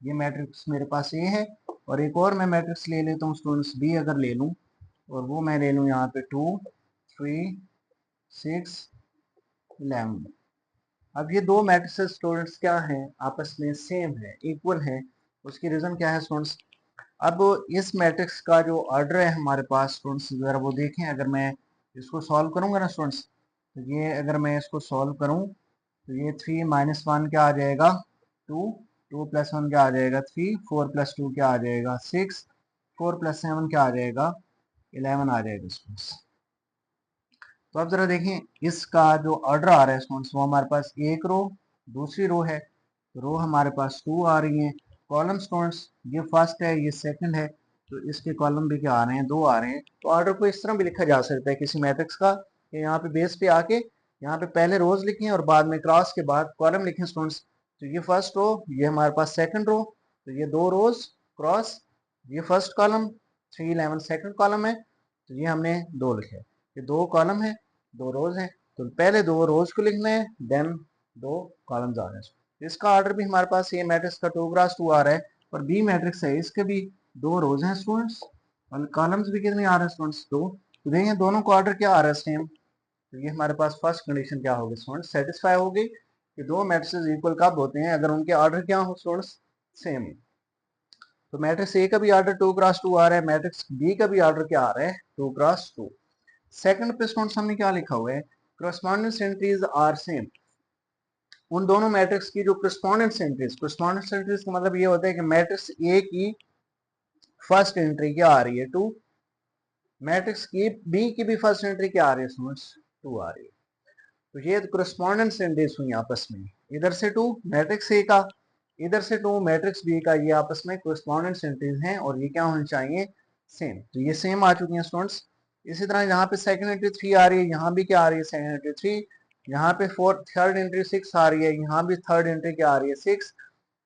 ये मैट्रिक्स मेरे पास ये है। और एक और मैं मैट्रिक्स ले लेता हूँ स्टूडेंट्स बी अगर ले लूँ, और वो मैं ले लूँ यहाँ पे 2 3 6 11। अब ये दो मैट्रिसेस स्टूडेंट्स क्या हैं, आपस में सेम है, इक्वल है। उसकी रीज़न क्या है स्टूडेंट्स। अब इस मैट्रिक्स का जो ऑर्डर है हमारे पास स्टूडेंट्स, ज़रा वो देखें। अगर मैं इसको सॉल्व करूँगा ना स्टूडेंट्स, तो ये अगर मैं इसको सॉल्व करूँ तो ये 3 - 1 क्या आ जाएगा 2, 2 + 1 क्या आ जाएगा 3, 4 + 2 क्या आ जाएगा 6, 4 + 7 क्या आ जाएगा 11 आ जाएगा स्टूडेंट्स। तो आप जरा देखें इसका जो ऑर्डर आ रहा है स्टूडेंट्स, वो हमारे पास एक रो, दूसरी रो है, रो हमारे पास 2 आ रही हैं, कॉलम स्टूडेंट्स ये फर्स्ट है ये सेकंड है, तो इसके कॉलम भी क्या आ रहे हैं 2 आ रहे हैं। तो ऑर्डर को इस तरह भी लिखा जा सकता है किसी मैट्रिक्स का कि यहाँ पे बेस पे आके यहाँ पे पहले रोज लिखें और बाद में क्रॉस के बाद कॉलम लिखें स्टूडेंट्स। तो ये फर्स्ट रो, ये हमारे पास सेकंड रो, तो ये 2 रोज क्रॉस, ये फर्स्ट कॉलम, 3 11 सेकंड कॉलम है, तो ये हमने 2 लिखे। ये 2 कॉलम है 2 रोज हैं, तो पहले 2 रोज को लिखना है, देन 2 कॉलम्स आ रहे हैं। इसका ऑर्डर भी हमारे पास ये मैट्रिक्स का 2 × 2 आ रहा है, और बी मैट्रिक्स है इसके भी 2 रोज हैं स्टूडेंट्स, और कॉलम्स भी कितने आ रहे हैं स्टूडेंट्स 2। तो देखिए दोनों का ऑर्डर क्या आ रहा है सेम। तो ये हमारे पास फर्स्ट कंडीशन क्या होगी स्टूडेंट्स, सेटिस्फाई होगी कि दो मैट्रिक्स इक्वल कब होते हैं, अगर उनके ऑर्डर क्या हो स्टूडेंट्स सेम। तो मैट्रिक्स ए का भी ऑर्डर 2 × 2 आ रहा है, मैट्रिक्स बी का भी ऑर्डर क्या आ रहा है 2 × 2। सेकंड पे स्टूडेंट्स हमने क्या लिखा हुआ है, करस्पॉन्डेंस एंट्रीज आर सेम। उन दोनों मैट्रिक्स की जो करस्पॉन्डेंस एंट्रीज का मतलब ये होता है कि मैट्रिक्स ए की फर्स्ट एंट्री क्या आ रही है 2, मैट्रिक्स की बी की भी फर्स्ट एंट्री क्या आ रही है स्टूडेंट्स 2 आ रही है। तो ये करस्पॉन्डेंस एंट्रीज हुई आपस में, इधर से 2 मैट्रिक्स ए का, इधर से 2 मैट्रिक्स बी का, ये आपस में करस्पॉन्डेंस एंट्रीज हैं, और ये क्या होनी चाहिए सेम। तो ये सेम आ चुकी हैं स्टूडेंट्स। इसी तरह यहाँ पे सेकंड एंट्री 3 आ रही है, यहाँ भी क्या आ रही है सेकंड एंट्री 3, यहाँ पे थर्ड एंट्री 6 आ रही है, यहाँ भी थर्ड एंट्री क्या आ रही है 6,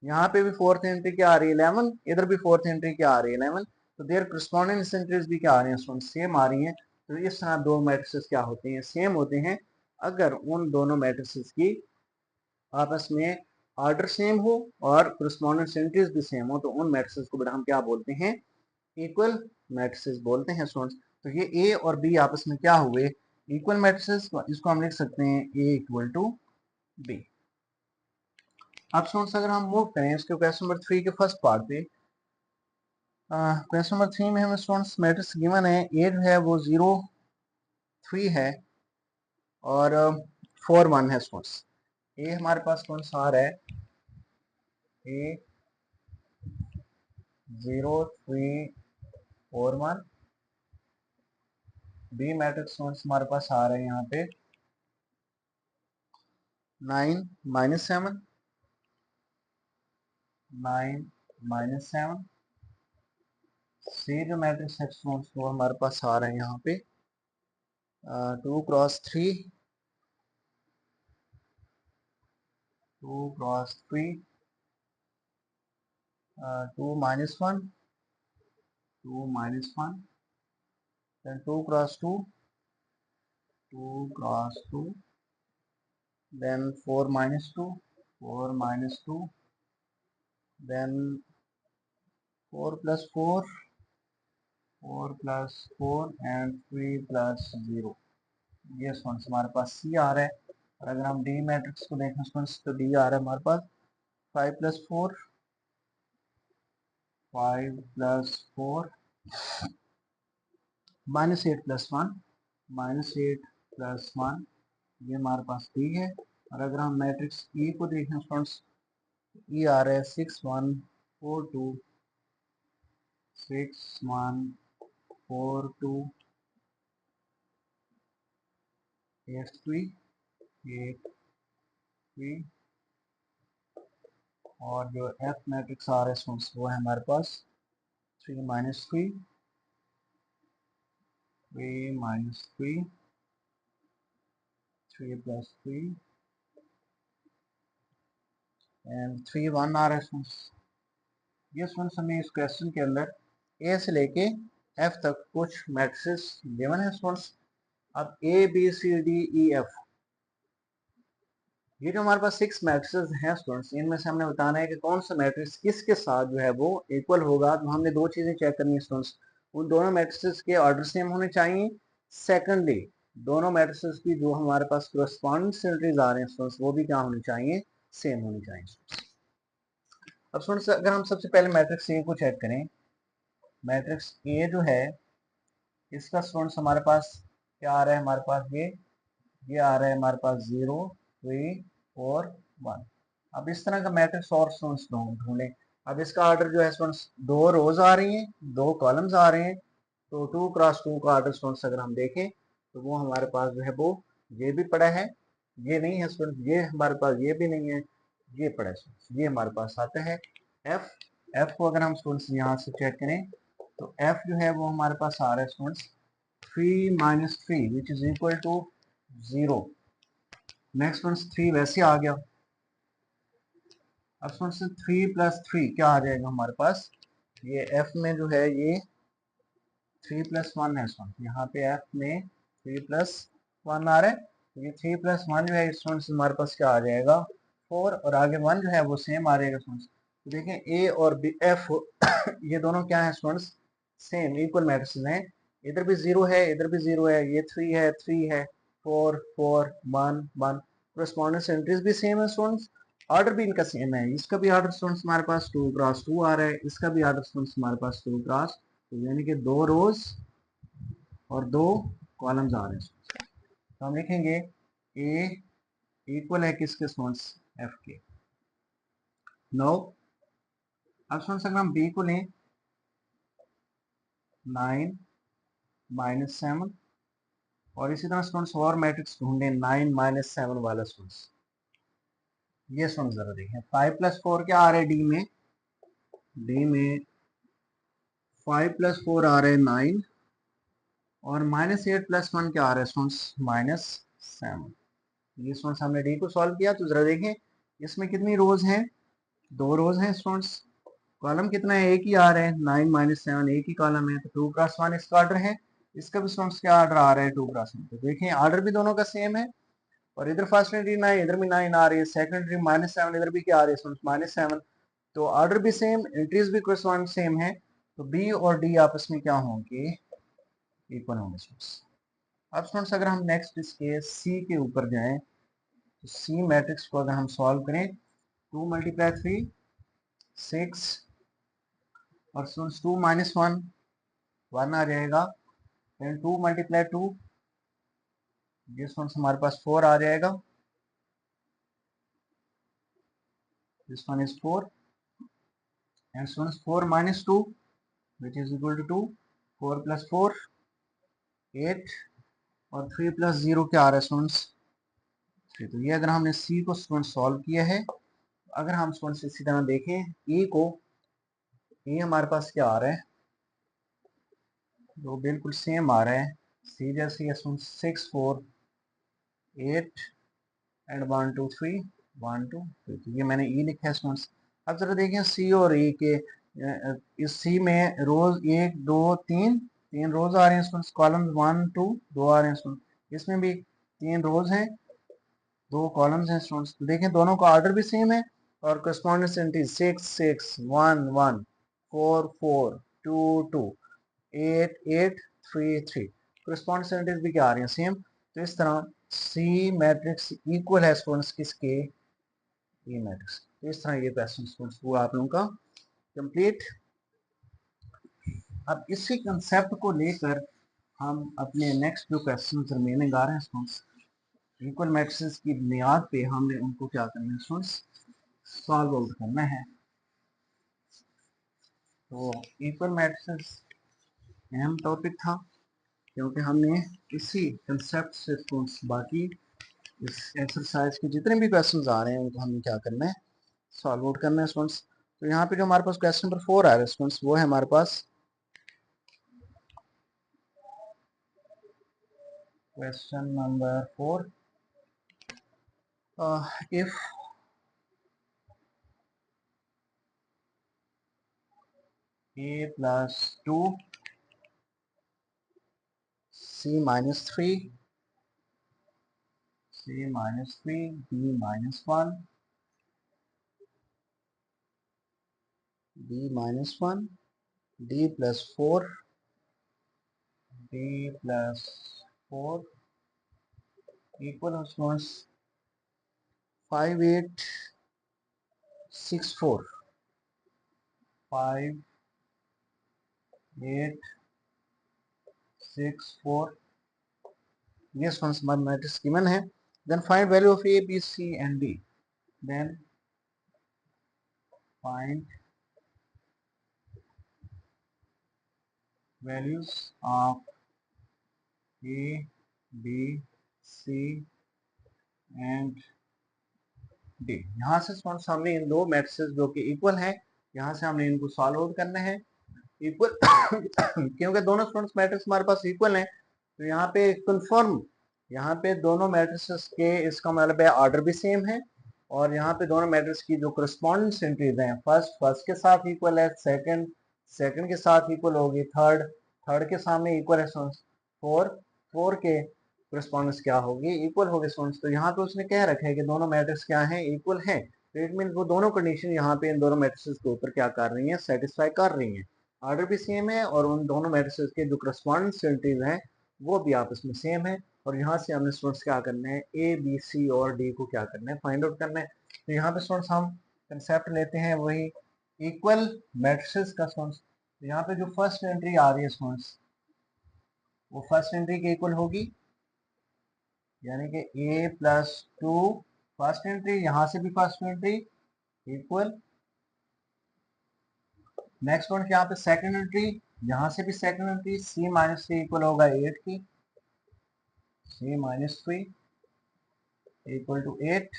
यहाँ पे भी फोर्थ एंट्री क्या आ रही है 11, इधर भी फोर्थ एंट्री क्या आ रही है 11। तो देयर करस्पॉन्डेंस एंट्रीज भी क्या आ रही हैं सेम आ रही हैं। तो इस तरह दो मैट्रिसेस क्या होते हैं सेम होते हैं, अगर उन दोनों मैट्रिसेस की आपस में ऑर्डर सेम हो और करस्पॉन्डेंस एंट्रीज भी सेम हो, तो उन मैट्रिसेस को बेटा हम क्या बोलते हैं इक्वल मैट्रिसेस बोलते हैं स्टूडेंट्स। तो ये ए और बी आपस में क्या हुए इक्वल मैट्रिसेस, इसको हम लिख सकते हैं ए इक्वल टू बी। अब स्टूडेंट्स अगर हम मूव करें इसके क्वेश्चन नंबर 3 के फर्स्ट पार्ट पे, क्वेश्चन नंबर 3 में हमें स्टूडेंट्स मैट्रिक्स गिवन है, ए जो है वो 0 3 है और 4 1 है स्टूडेंट्स। ए हमारे पास स्टूडेंट्स आ रहा है ए 0 3 4 1, बी मैट्रिक्स स्टूडेंट्स हमारे पास आ रहे हैं यहाँ पे 9 - 7, 9 - 7। सी जो मैट्रिक्स है स्टूडेंट्स वो हमारे पास आ रहे हैं यहाँ पे 2 × 3, 2 × 3, 2 - 1, 2 - 1, then 2 × 2, 2 × 2, then 4 - 2, 4 - 2, then 4 + 4, 4 + 4 and 3 + 0। ये स्टूडेंट्स हमारे पास सी आ रहा है। और अगर हम डी मैट्रिक्स को देखें स्टूडेंट्स, तो डी आ रहा है हमारे पास 5 + 4, 5 + 4, -8 + 1, -8 + 1, ये हमारे पास डी है। और अगर हम मैट्रिक्स ई को देखें स्टूडेंट्स, ई आ रहा है 6 1 4 2, 6 1 4 2, 8 3, 8 3। और जो एफ मैट्रिक्स आ रहा है स्टूडेंट्स वो है हमारे पास 3 minus 3, 3 minus 3, 3 plus 3 एंड 3 1 आ रहा है स्टूडेंट्स। ये स्टूडेंट्स हमें इस क्वेश्चन के अंदर ए से लेके एफ तक कुछ मैट्रिसेस गिवन है स्टूडेंट्स। अब A B C D E F, ये जो हमारे पास 6 मैट्रिसेस हैं स्टूडेंट्स, इनमें से हमने बताना है कि कौन सा मैट्रिक्स किसके साथ जो है वो इक्वल होगा। तो हमने दो चीजें चेक करनी है स्टूडेंट्स, उन दोनों मैट्रिसेस के ऑर्डर सेम होने चाहिए। सेकंडली, दोनों मैट्रिसेस की जो हमारे पास corresponding एंट्रीज आ रहे हैं स्टूडेंट्स, वो भी क्या होनी चाहिए, सेम होनी चाहिए। अब स्टूडेंट्स अगर हम सबसे पहले मैट्रिक्स ए को चेक करें, मैट्रिक्स ए जो है इसका स्टूडेंट्स हमारे पास क्या आ रहा है, हमारे पास ये आ रहा है हमारे पास 0 3 4 1। अब इस तरह का मैट्रिक्स और स्टूडेंट्स ढूंढें। अब इसका ऑर्डर जो है स्टूडेंट्स, 2 रोज आ रही हैं, 2 कॉलम्स आ रहे हैं, तो 2 क्रॉस 2 का ऑर्डर स्टूडेंट्स अगर हम देखें तो वो हमारे पास जो है वो ये भी पड़ा है, ये नहीं है स्टूडेंट्स, ये हमारे पास ये भी नहीं है, ये पड़ा है स्टूडेंट्स, ये हमारे पास आता है एफ। एफ को अगर हम स्टूडेंट्स यहाँ से चेक करें तो एफ जो है वो हमारे पास आ रहा है students 3 minus 3 which is equal to 0। Next one 3 वैसे आ गया। अब वन 3 plus 3 क्या आ जाएगा हमारे पास, ये एफ में जो है ये 3 plus 1 है स्टूडेंट, यहाँ पे एफ में 3 plus 1 आ रहा है, तो ये 3 plus 1 जो है स्टूडेंट्स हमारे पास क्या आ जाएगा 4, और आगे 1 जो है वो सेम आ जाएगा स्टूडेंट्स। तो देखें ए और बी एफ ये दोनों क्या है स्टूडेंट्स, सेम इक्वल मैट्रिक्स हैं। इधर भी 0 है, इधर भी 0 है, ये 3 है 3 है, 4 4 1 1, correspondence एंट्रीज भी सेम है स्टूडेंट्स, ऑर्डर भी इनका सेम है। इसका भी ऑर्डर स्टूडेंट्स हमारे पास 2 क्रॉस 2 आ रहा है, इसका भी ऑर्डर स्टूडेंट्स हमारे पास 2 क्रॉस, तो यानी कि 2 रोज और 2 कॉलम्स आ रहे हैं। तो हम लिखेंगे ए इक्वल है किसके स्टूडेंट्स, एफ के। नो, अब स्टूडेंट्स अगर हम बी को लें 9 minus 7, और इसी तरह स्टूडेंट्स और मैट्रिक्स ढूंढे 9 minus 7 वाला स्टूडेंट्स। ये स्टूडेंट्स जरा देखें 5 plus 4 क्या आ रहा है डी में, डी में 5 plus 4 आ रहा है 9, और -8 plus 1 क्या आ रहा है स्टूडेंट्स, -7। ये स्टूडेंट्स हमने डी को सॉल्व किया, तो जरा देखें इसमें कितनी रोज हैं, 2 रोज हैं स्टूडेंट्स, कॉलम कितना है, एक ही आ रहा है, 9 minus 7 एक ही कॉलम है, तो 2 क्रॉस 1 इसका ऑर्डर है, इसका भी स्टूडेंट्स क्या ऑर्डर आ रहा है 2 क्रॉस 1। तो देखें ऑर्डर भी दोनों का सेम है, और इधर फर्स्ट एंट्री 9, इधर भी 9 आ रही है, सेकंड एंट्री -7, इधर भी क्या आ रही है स्टूडेंट्स -7, तो ऑर्डर भी सेम, एंट्रीज भी correspond सेम है, तो बी और डी आपस में क्या होंगे, इक्वल होंगे स्टूडेंट्स। अब स्टूडेंट्स अगर हम नेक्स्ट इसके सी के ऊपर जाएं, तो सी मैट्रिक्स को अगर हम सॉल्व करें 2 × 3 6, और स्टूडेंट्स 2 minus 1 1 आ जाएगा, फिर 2 × 2, ये स्टूडेंट्स हमारे पास 4 आ जाएगा, this one is 4, and students 4 minus 2 which is equal to 2, 4 plus 4 8, और 3 plus 0 क्या आ रहा है स्टूडेंट्स 3। तो ये अगर हमने सी को स्टूडेंट सॉल्व किया है, अगर हम स्टूडेंट्स इसी तरह देखें ए को, ए हमारे पास क्या आ रहा है, जो बिल्कुल सेम आ रहा है, सी जैसे 6 4 8 एंड 1 2 3 1 2 3, तो ये मैंने ई लिखा है स्टूडेंट्स। अब जरा देखें सी और ई के, इस सी में रोज 1 2 3 3 रोज आ रहे हैं स्टूडेंट्स, कॉलम 1 2 2 आ रहे हैं स्टूडेंट्स, इसमें भी 3 रोज हैं 2 कॉलम्स हैं स्टूडेंट्स। तो देखें दोनों का ऑर्डर भी सेम है, और correspondence एंट्री 6 6 1 1 4 4 2 2 8 8 3 3, correspondence एंट्रीज भी क्या आ रही हैं सेम। तो इस तरह सी मैट्रिक्स इक्वल है स्टूडेंट्स किसके, ई मैट्रिक्स। तो इस तरह ये क्वेश्चन स्टूडेंट्स हुआ आप लोगों का कंप्लीट। अब इसी कंसेप्ट को लेकर हम अपने नेक्स्ट जो क्वेश्चन रिमेनिंग आ रहे हैं स्टूडेंट्स, इक्वल मैट्रिक्स की बुनियाद पे हमने उनको क्या करना है स्टूडेंट्स, सॉल्व आउट करना है। तो इक्वल मैट्रिक्स अहम टॉपिक था, क्योंकि हमने इसी कंसेप्ट से स्टूडेंट्स बाकी इस एक्सरसाइज के जितने भी क्वेश्चंस आ रहे हैं उनको हमें क्या करना है, सॉल्व आउट करना है स्टूडेंट्स। तो यहाँ पे जो हमारे पास क्वेश्चन नंबर 4 आ रहा है स्टूडेंट्स, वो है हमारे पास question number 4, if a plus 2 c minus 3 b minus 1 b minus 1 d plus 4 equal to 5864 5864 ये हमारा मैट्रिक्स गिवन है. Then find value of A B C and D. Then find values of A B C and D. यहाँ से हमने इन दो matrices जो कि equal है, यहाँ से हमने इनको सॉल्व आउट करना है इक्वल क्योंकि दोनों स्टूडेंट्स मैट्रिक्स हमारे पास इक्वल हैं, तो यहाँ पे कंफर्म, यहाँ पे दोनों मैट्रिसेस के इसका मतलब है ऑर्डर भी सेम है, और यहाँ पे दोनों मैट्रिक्स की जो करस्पॉन्डेंस एंट्रीज हैं, फर्स्ट के साथ इक्वल है, सेकंड के साथ इक्वल होगी, थर्ड के सामने इक्वल है, फोर के करस्पॉन्डेंस क्या होगी, इक्वल होगी स्टूडेंट्स. तो यहाँ पे उसने कह रखा है कि दोनों मैट्रिक्स क्या हैं, इक्वल हैं. तो इट मीन वो दोनों कंडीशन यहाँ पे इन दोनों मैट्रिक्स के ऊपर क्या कर रही हैं, सेटिस्फाई कर रही हैं. ऑर्डर भी सेम है और उन दोनों मैट्रिक्स के जो करस्पॉन्डेंस एंट्रीज हैं वो भी आपस में सेम है. और यहाँ से हमने स्टूडेंट्स क्या करना है, ए बी सी और डी को क्या करना है, फाइंड आउट करना है. तो यहाँ पे स्टूडेंट्स हम कंसेप्ट लेते हैं वही इक्वल मैट्रिसेस का. स्टूडेंट्स यहाँ पे जो फर्स्ट एंट्री आ रही है स्टूडेंट्स, वो फर्स्ट एंट्री के इक्वल होगी, यानी कि a प्लस 2 फर्स्ट एंट्री, यहाँ से भी first entry equal. Next one यहाँ पे सेकंड एंट्री, यहाँ से भी second entry, c minus 3 equal होगा 8 की, c minus 3 equal to 8.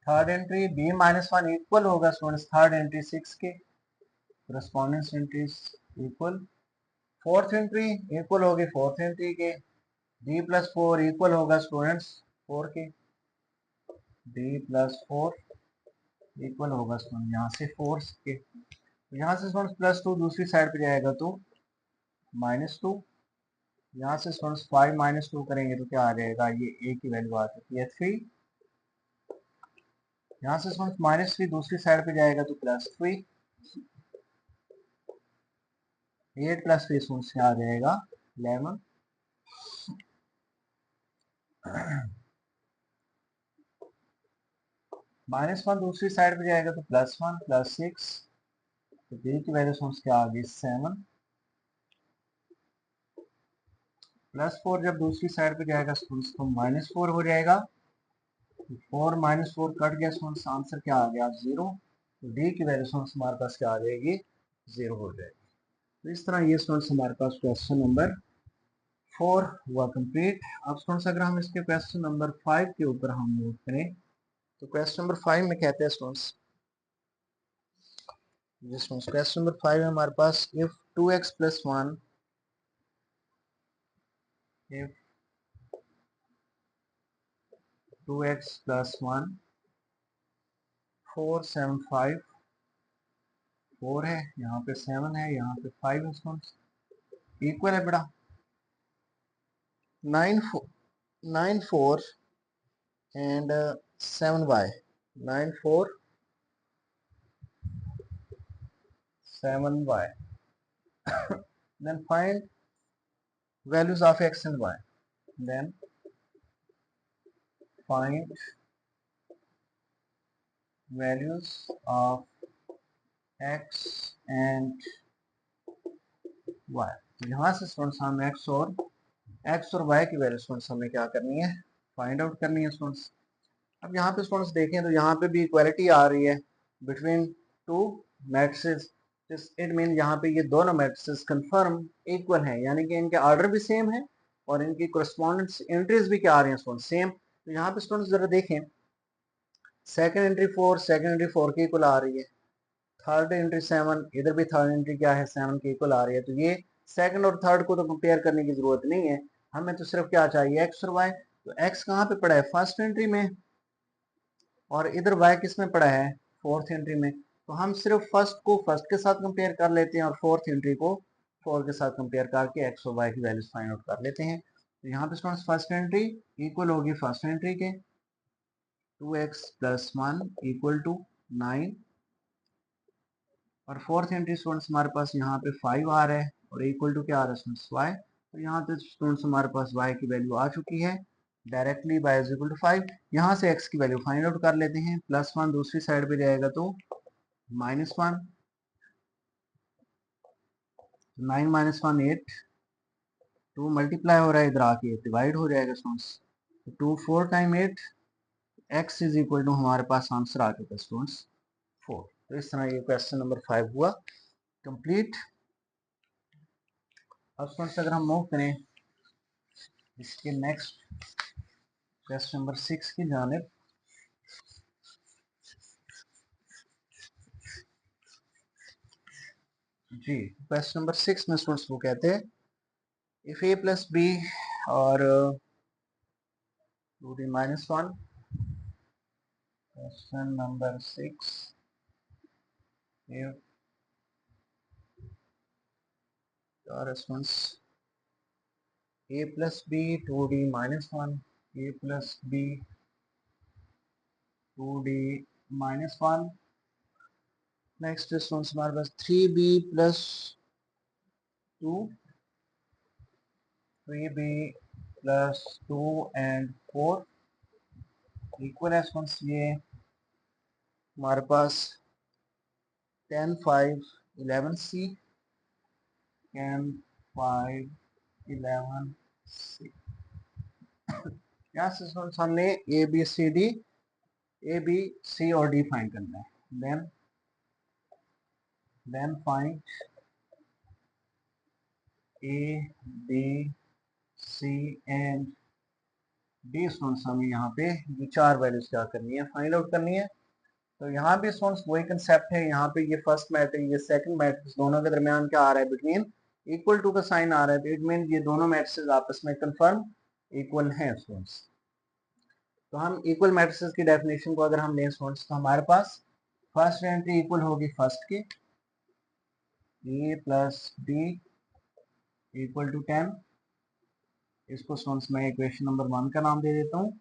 Third entry b minus 1 equal होगा स्टूडेंट्स थर्ड एंट्री 6 के, correspondence entries equal. Fourth entry equal होगी फोर्थ एंट्री के, d प्लस 4 इक्वल होगा स्टूडेंट्स 4 के, d प्लस 4 इक्वल होगा student यहाँ से 4 के. यहाँ से स्टूडेंट्स प्लस 2 दूसरी साइड पे जाएगा तो माइनस 2. यहाँ से स्टूडेंट्स 5 माइनस 2 करेंगे तो क्या आ जाएगा, ये a की वैल्यू आ जाती है 3. यहाँ से स्टूडेंट्स माइनस 3 दूसरी साइड पे जाएगा तो प्लस 3. 8 प्लस 3 स्टूडेंट्स क्या आ जाएगा 11. माइनस 1 दूसरी साइड पे जाएगा तो प्लस 1 प्लस 6, तो b की वैल्यू स्टूडेंट्स क्या आ गई 7. प्लस 4 जब दूसरी साइड पे जाएगा स्टूडेंट्स तो माइनस 4 हो जाएगा, 4 माइनस 4 कट गया स्टूडेंट्स, आंसर क्या आ गया 0. तो डी की वैल्यू स्टूडेंट्स हमारे पास क्या आ जाएगी 0 हो जाएगी. तो इस तरह ये स्टूडेंट्स हमारे पास क्वेश्चन नंबर 4 हुआ कंप्लीट. अब स्टूडेंट्स अगर हम इसके क्वेश्चन नंबर 5 के ऊपर हम मूव करें, तो क्वेश्चन नंबर 5 में कहते हैं स्टूडेंट्स, क्वेश्चन नंबर 5 है हमारे पास, if 2x plus 1 if 2x plus 1 4 7 5 4 है, यहाँ पे 7 है, यहाँ पे 5 है स्टूडेंट्स, इक्वल है बेटा 9 4 and 7y 9 4 7y. then find values of x and y. then find values of x and y. यहाँ से स्टूडेंट्स हम x और y की वैल्यू स्टूडेंट्स हमें क्या करनी है, फाइंड आउट करनी है स्टूडेंट्स. अब यहाँ पे स्टूडेंट्स देखें तो यहाँ पे भी इक्वालिटी आ रही है between two matrices. It mean यहाँ पे ये दोनों मैट्रिसेस कंफर्म इक्वल हैं, यानी कि इनके ऑर्डर भी सेम है और इनकी करस्पॉन्डेंस एंट्रीज भी क्या आ रही हैं स्टूडेंट्स सेम. तो यहाँ पे स्टूडेंट्स जरा देखें, सेकंड एंट्री 4 सेकंड एंट्री 4 की इक्वल आ रही है, थर्ड एंट्री 7, इधर भी थर्ड एंट्री क्या है 7 की इक्वल आ रही है. तो ये सेकंड और थर्ड को तो कंपेयर करने की जरूरत नहीं है, हमें तो सिर्फ क्या चाहिए, एक्स और वाई। तो एक्स कहाँ पे पड़ा है, फर्स्ट एंट्री में, और इधर वाई किस में पड़ा है, फोर्थ एंट्री में। तो हम सिर्फ फर्स्ट को फर्स्ट के साथ कंपेयर कर लेते हैं और फोर्थ एंट्री को फोर के साथ कंपेयर करके एक्स और वाई की वैल्यूज फाइंड आउट कर लेते हैं। तो यहाँ पे स्टूडेंट्स फर्स्ट एंट्री इक्वल होगी फर्स्ट एंट्री के 2x + 1 = 9, और फोर्थ एंट्री स्टूडेंट्स हमारे पास यहाँ पे 5 आ रहा है और इक्वल टू क्या आ रहा है स्टूडेंट्स, y। तो यहाँ पे स्टूडेंट्स हमारे पास y की वैल्यू आ चुकी है डायरेक्टली, y = 5। यहाँ से x की वैल्यू फाइंड आउट कर लेते हैं, +1 दूसरी साइड पे जाएगा तो -1, 9 - 1 8, 2 मल्टीप्लाई हो रहा है, इधर आके डिवाइड हो जाएगा स्टूडेंट्स, 2 4 टाइम 8, x = हमारे पास आंसर आ चुका है स्टूडेंट्स 4। तो इस तरह ये क्वेश्चन नंबर 5 हुआ कंप्लीट। अब स्टूडेंट्स अगर हम मूव करें इसके नेक्स्ट क्वेश्चन नंबर 6 की जानिब, जी क्वेश्चन नंबर 6 में स्टूडेंट्स वो कहते हैं इफ a + b और 2d - 1, question number 6, if students a + b 2d - 1, a + b 2d - 1, next students हमारे पास 3b + 2, 3b + 2 and 4 इक्वल है स्टूडेंट्स ये हमारे पास 10 5 11c, 10 5 11c। यहाँ से स्टूडेंट्स हमने ए बी सी और डी फाइंड करना है। Then find A B C and D. Students हमें यहाँ पे ये चार वैल्यूज क्या करनी है, फाइंड आउट करनी है। तो यहाँ भी स्टूडेंट्स वही कंसेप्ट है, यहाँ पे ये फर्स्ट मैट्रिक्स ये सेकंड मैट्रिक्स दोनों के दरमियान क्या आ रहा है, बिटवीन इक्वल टू का साइन आ रहा है, तो इट मीन ये दोनों मैट्रिक्स आपस में कंफर्म इक्वल हैं स्टूडेंट्स। तो हम इक्वल मैट्रिक्स की डेफिनेशन को अगर हम लें स्टूडेंट्स, तो हमारे पास फर्स्ट एंट्री इक्वल होगी फर्स्ट के, ए प्लस बी इक्वल टू 10, इसको स्टूडेंट्स मैं इक्वेशन नंबर 1 का नाम दे देता हूँ।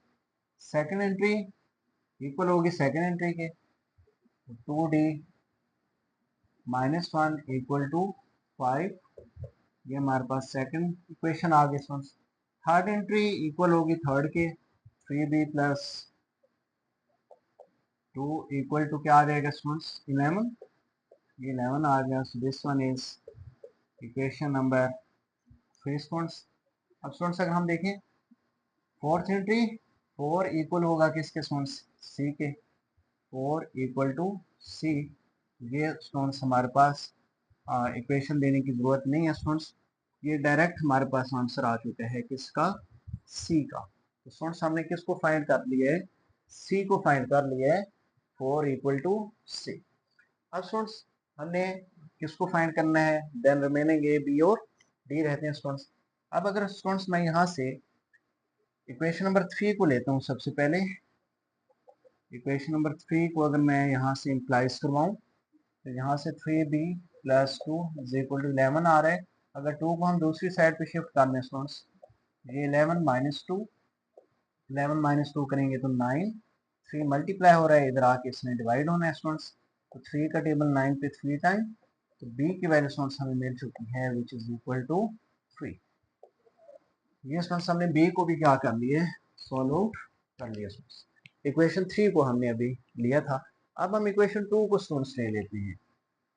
सेकंड एंट्री इक्वल होगी सेकंड एंट्री के, 2d - 1 इक्वल टू 5, ये हमारे पास सेकंड इक्वेशन आ गई स्टूडेंट्स। थर्ड एंट्री इक्वल होगी थर्ड के, 3b + 2 इक्वल टू क्या आ जाएगा स्टूडेंट्स, 11, ये 11 आ गया। So this one is equation number 3 students. अब स्टूडेंट्स अगर हम देखें फोर्थ एंट्री 4 इक्वल होगा किसके स्टूडेंट्स, सी के, 4 इक्वल टू सी। ये स्टूडेंट्स हमारे पास इक्वेशन देने की जरूरत नहीं है स्टूडेंट्स, ये डायरेक्ट हमारे पास आंसर आ चुका है किसका, सी का। तो स्टूडेंट्स हमने किसको फाइंड कर लिया है, सी को फाइंड कर लिया है, 4 इक्वल टू सी। अब स्टूडेंट्स हमने किसको फाइंड करना है, देन रिमेनिंग ए बी और डी रहते हैं स्टूडेंट्स। अब अगर स्टूडेंट्स मैं यहाँ से इक्वेशन नंबर 3 को लेता हूँ सबसे पहले, इक्वेशन नंबर 3 को अगर मैं यहाँ से इम्प्लाइज करवाऊँ, तो यहाँ से 3b + 2 = 11 आ रहा है। अगर 2 को हम दूसरी साइड पे शिफ्ट करने स्टूडेंट्स, ये 11 - 2, 11 - 2 करेंगे तो 9, 3 मल्टीप्लाई हो रहा है, इधर आके इसने डिवाइड होना है स्टूडेंट्स। तो 3 का टेबल 9 पे 3 टाइम, तो b की वैल्यू स्टूडेंट्स हमें मिल चुकी है विच इज इक्वल टू 3। ये स्टूडेंट्स हमने b को भी क्या कर लिया है, सॉल्व आउट कर लिया स्टूडेंट्स। इक्वेशन 3 को हमने अभी लिया था, अब हम इक्वेशन 2 को स्टूडेंट्स ले लेते हैं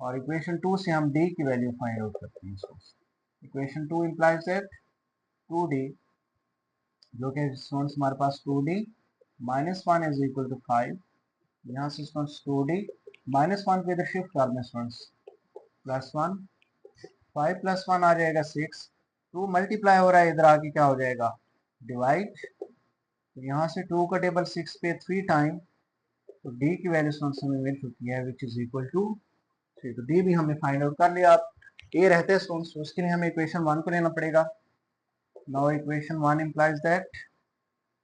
और इक्वेशन 2 से हम d की वैल्यू फाइंड आउट करते हैं students. Equation 2 implies that 2d, जो कि स्टूडेंट्स हमारे पास 2d - 1 इज इक्वल टू 5, यहाँ से स्टूडेंट्स 2d - 1 को इधर शिफ्ट कर दें स्टूडेंट्स, +1, 5 + 1 आ जाएगा 6, 2 मल्टीप्लाई हो रहा है, इधर आके क्या हो जाएगा, डिवाइड। तो यहाँ से 2 का टेबल 6 पे 3 टाइम, तो d की वैल्यू स्टूडेंट्स हमें मिल चुकी है विच इज इक्वल टू 3। तो d भी हमने फाइंड आउट कर लिया। आप ए रहते हैं स्टूडेंट्स, उसके लिए हमें इक्वेशन 1 को लेना पड़ेगा। Now equation 1 implies that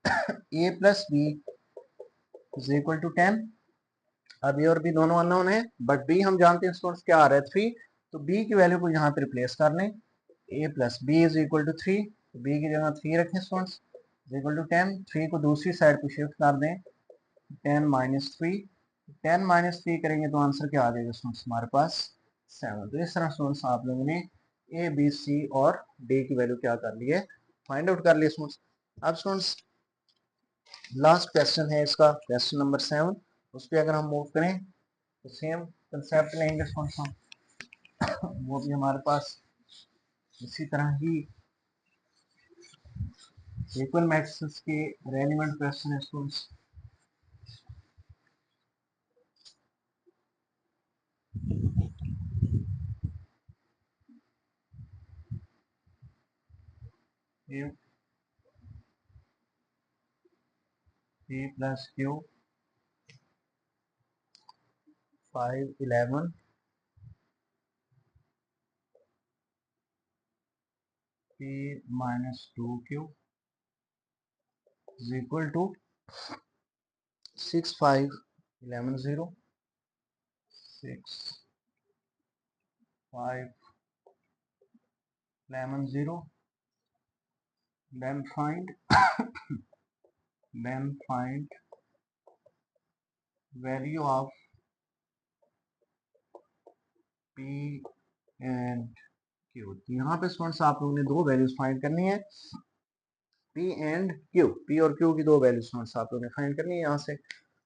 a plus b is equal to 10. अब ए और बी दोनों अननोन है, बट बी हम जानते हैं स्टूडेंट्स क्या आ रहा है 3, तो बी की वैल्यू को यहाँ पे रिप्लेस कर लें, a plus B is equal to 3, तो बी की जगह 3 रखें स्टूडेंट्स, इज इक्वल टू 10, 3 को दूसरी साइड पे शिफ्ट कर दें, 10 माइनस 3, 10 माइनस 3 करेंगे तो आंसर क्या आ जाएगा स्टूडेंट्स हमारे पास 7। तो इस तरह स्टूडेंट्स आप लोगों ने ए बी सी और डी की वैल्यू क्या कर ली है, फाइंड आउट कर लिया स्टूडेंट्स। अब स्टूडेंट्स लास्ट क्वेश्चन है इसका, क्वेश्चन नंबर 7, उस पर अगर हम मूव करें तो सेम कंसेप्ट लेंगे स्टूडेंट्स हम, वो भी हमारे पास इसी तरह ही इक्वल मैट्रिसेस के रेलेवेंट क्वेश्चन है students. p plus q 5 11 p minus 2q is equal to 6 5 11 0 6 5 11 0, then find value of p and q। यहाँ पे स्टूडेंट्स आप लोगों ने दो वैल्यूज फाइंड करनी है, p एंड q, p और q की दो वैल्यूज स्टूडेंट्स आप लोगों ने फाइंड करनी है यहाँ से।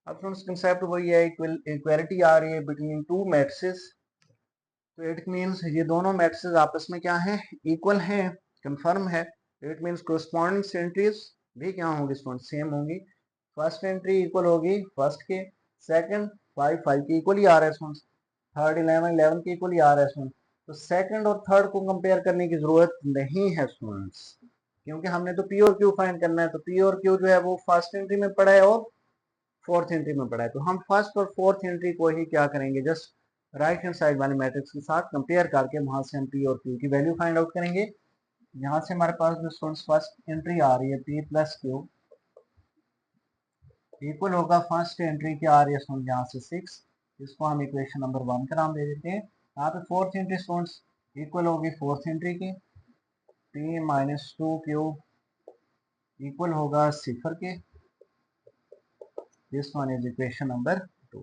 अब स्टूडेंट्स कंसेप्ट वही है, इक्वालिटी आ रही है बिटवीन टू मैट्रिसेस, तो इट मीन्स ये दोनों मैट्रिसेस आपस में क्या है, इक्वल है, कंफर्म है। इट मीन्स कोरस्पॉन्डिंग एंट्रीज भी क्या होंगी स्टूडेंट, सेम होंगी। फर्स्ट एंट्री इक्वल होगी फर्स्ट के, सेकंड 5 5 के इक्वल ही आ रहा है स्टूडेंट्स, थर्ड 11 11 के इक्वल ही आ रहा है स्टूडेंट। तो सेकंड और थर्ड को कंपेयर करने की जरूरत नहीं है स्टूडेंट्स, क्योंकि हमने तो पी और क्यू फाइंड करना है, तो पी और क्यू जो है वो फर्स्ट एंट्री में पड़ा है और फोर्थ एंट्री में पड़ा है, तो हम फर्स्ट और फोर्थ एंट्री को ही क्या करेंगे, जस्ट राइट हैंड साइड वाले मैट्रिक्स के साथ कंपेयर करके वहां से हम पी और क्यू की वैल्यू फाइंड आउट करेंगे। यहाँ से हमारे पास जो स्टूडेंट्स फर्स्ट एंट्री आ रही है पी प्लस क्यू इक्वल होगा फर्स्ट एंट्री क्या आ रही है स्टूडेंट यहाँ से 6, इसको हम इक्वेशन नंबर 1 का नाम दे देते हैं। यहाँ पे फोर्थ एंट्री स्टूडेंट्स इक्वल होगी फोर्थ एंट्री की, पी माइनस 2 क्यू इक्वल होगा सिफर के, this one is equation number 2।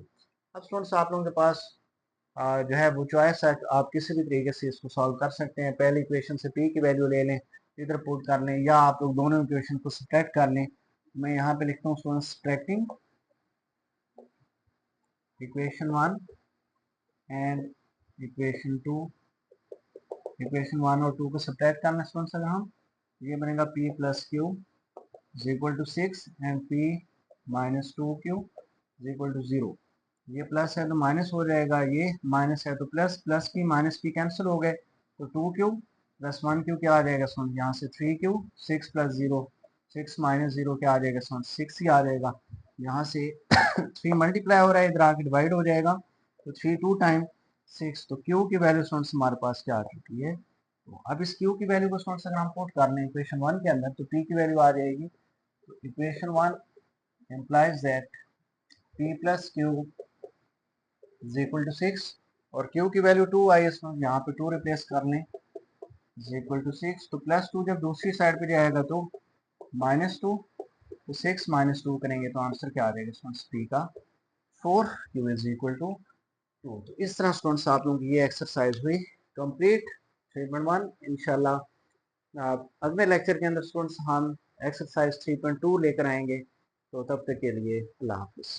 अब स्टूडेंट्स आप लोगों के पास जो है वो चॉइस है, आप किसी भी तरीके से इसको सॉल्व कर सकते हैं। पहली इक्वेशन से p की वैल्यू ले लें, इधर पुट कर लें, या आप लोग दोनों इक्वेशन को सब्ट्रैक्ट कर लें। मैं यहाँ पे लिखता हूँ students subtracting equation 1 and equation 2, equation 1 और 2 को सब्ट्रैक्ट करना स्टूडेंट्स अगर हम, ये बनेगा p plus Q is equal to 6 and p minus 2q is equal to 0। ये प्लस है तो माइनस हो जाएगा, ये माइनस है तो प्लस, प्लस की माइनस की कैंसिल हो गए, तो 2q प्लस 1q क्या आ जाएगा सुन, यहाँ से 3q, 6 प्लस 0 6 माइनस 0 क्या आ जाएगा सुन 6 ही आ जाएगा। यहाँ से 3 मल्टीप्लाई हो रहा है, इधर आके डिवाइड हो जाएगा, तो 3 2 टाइम 6, तो q की वैल्यू सुन हमारे पास क्या आ चुकी है। तो अब इस q की वैल्यू को सुन अगर हम पुट कर लें इक्वेशन 1 के अंदर, तो p की वैल्यू आ जाएगी, तो equation 1 implies that p plus q is equal to 6 और q की वैल्यू 2 आई, इसमें यहाँ पे 2 रिप्लेस कर लें, इज इक्वल टू 6, तो प्लस 2 जब दूसरी साइड पे जाएगा तो माइनस 2, तो 6 माइनस 2 करेंगे तो आंसर क्या आ जाएगा स्टूडेंट्स p का 4, q इज इक्वल टू 2। तो इस तरह स्टूडेंट्स आप लोगों की ये एक्सरसाइज हुई कंप्लीट 3.1। इंशाल्लाह अगले लेक्चर के अंदर स्टूडेंट्स हम एक्सरसाइज 3.2 लेकर आएंगे, तो तब तक के लिए अल्लाह हाफिज़।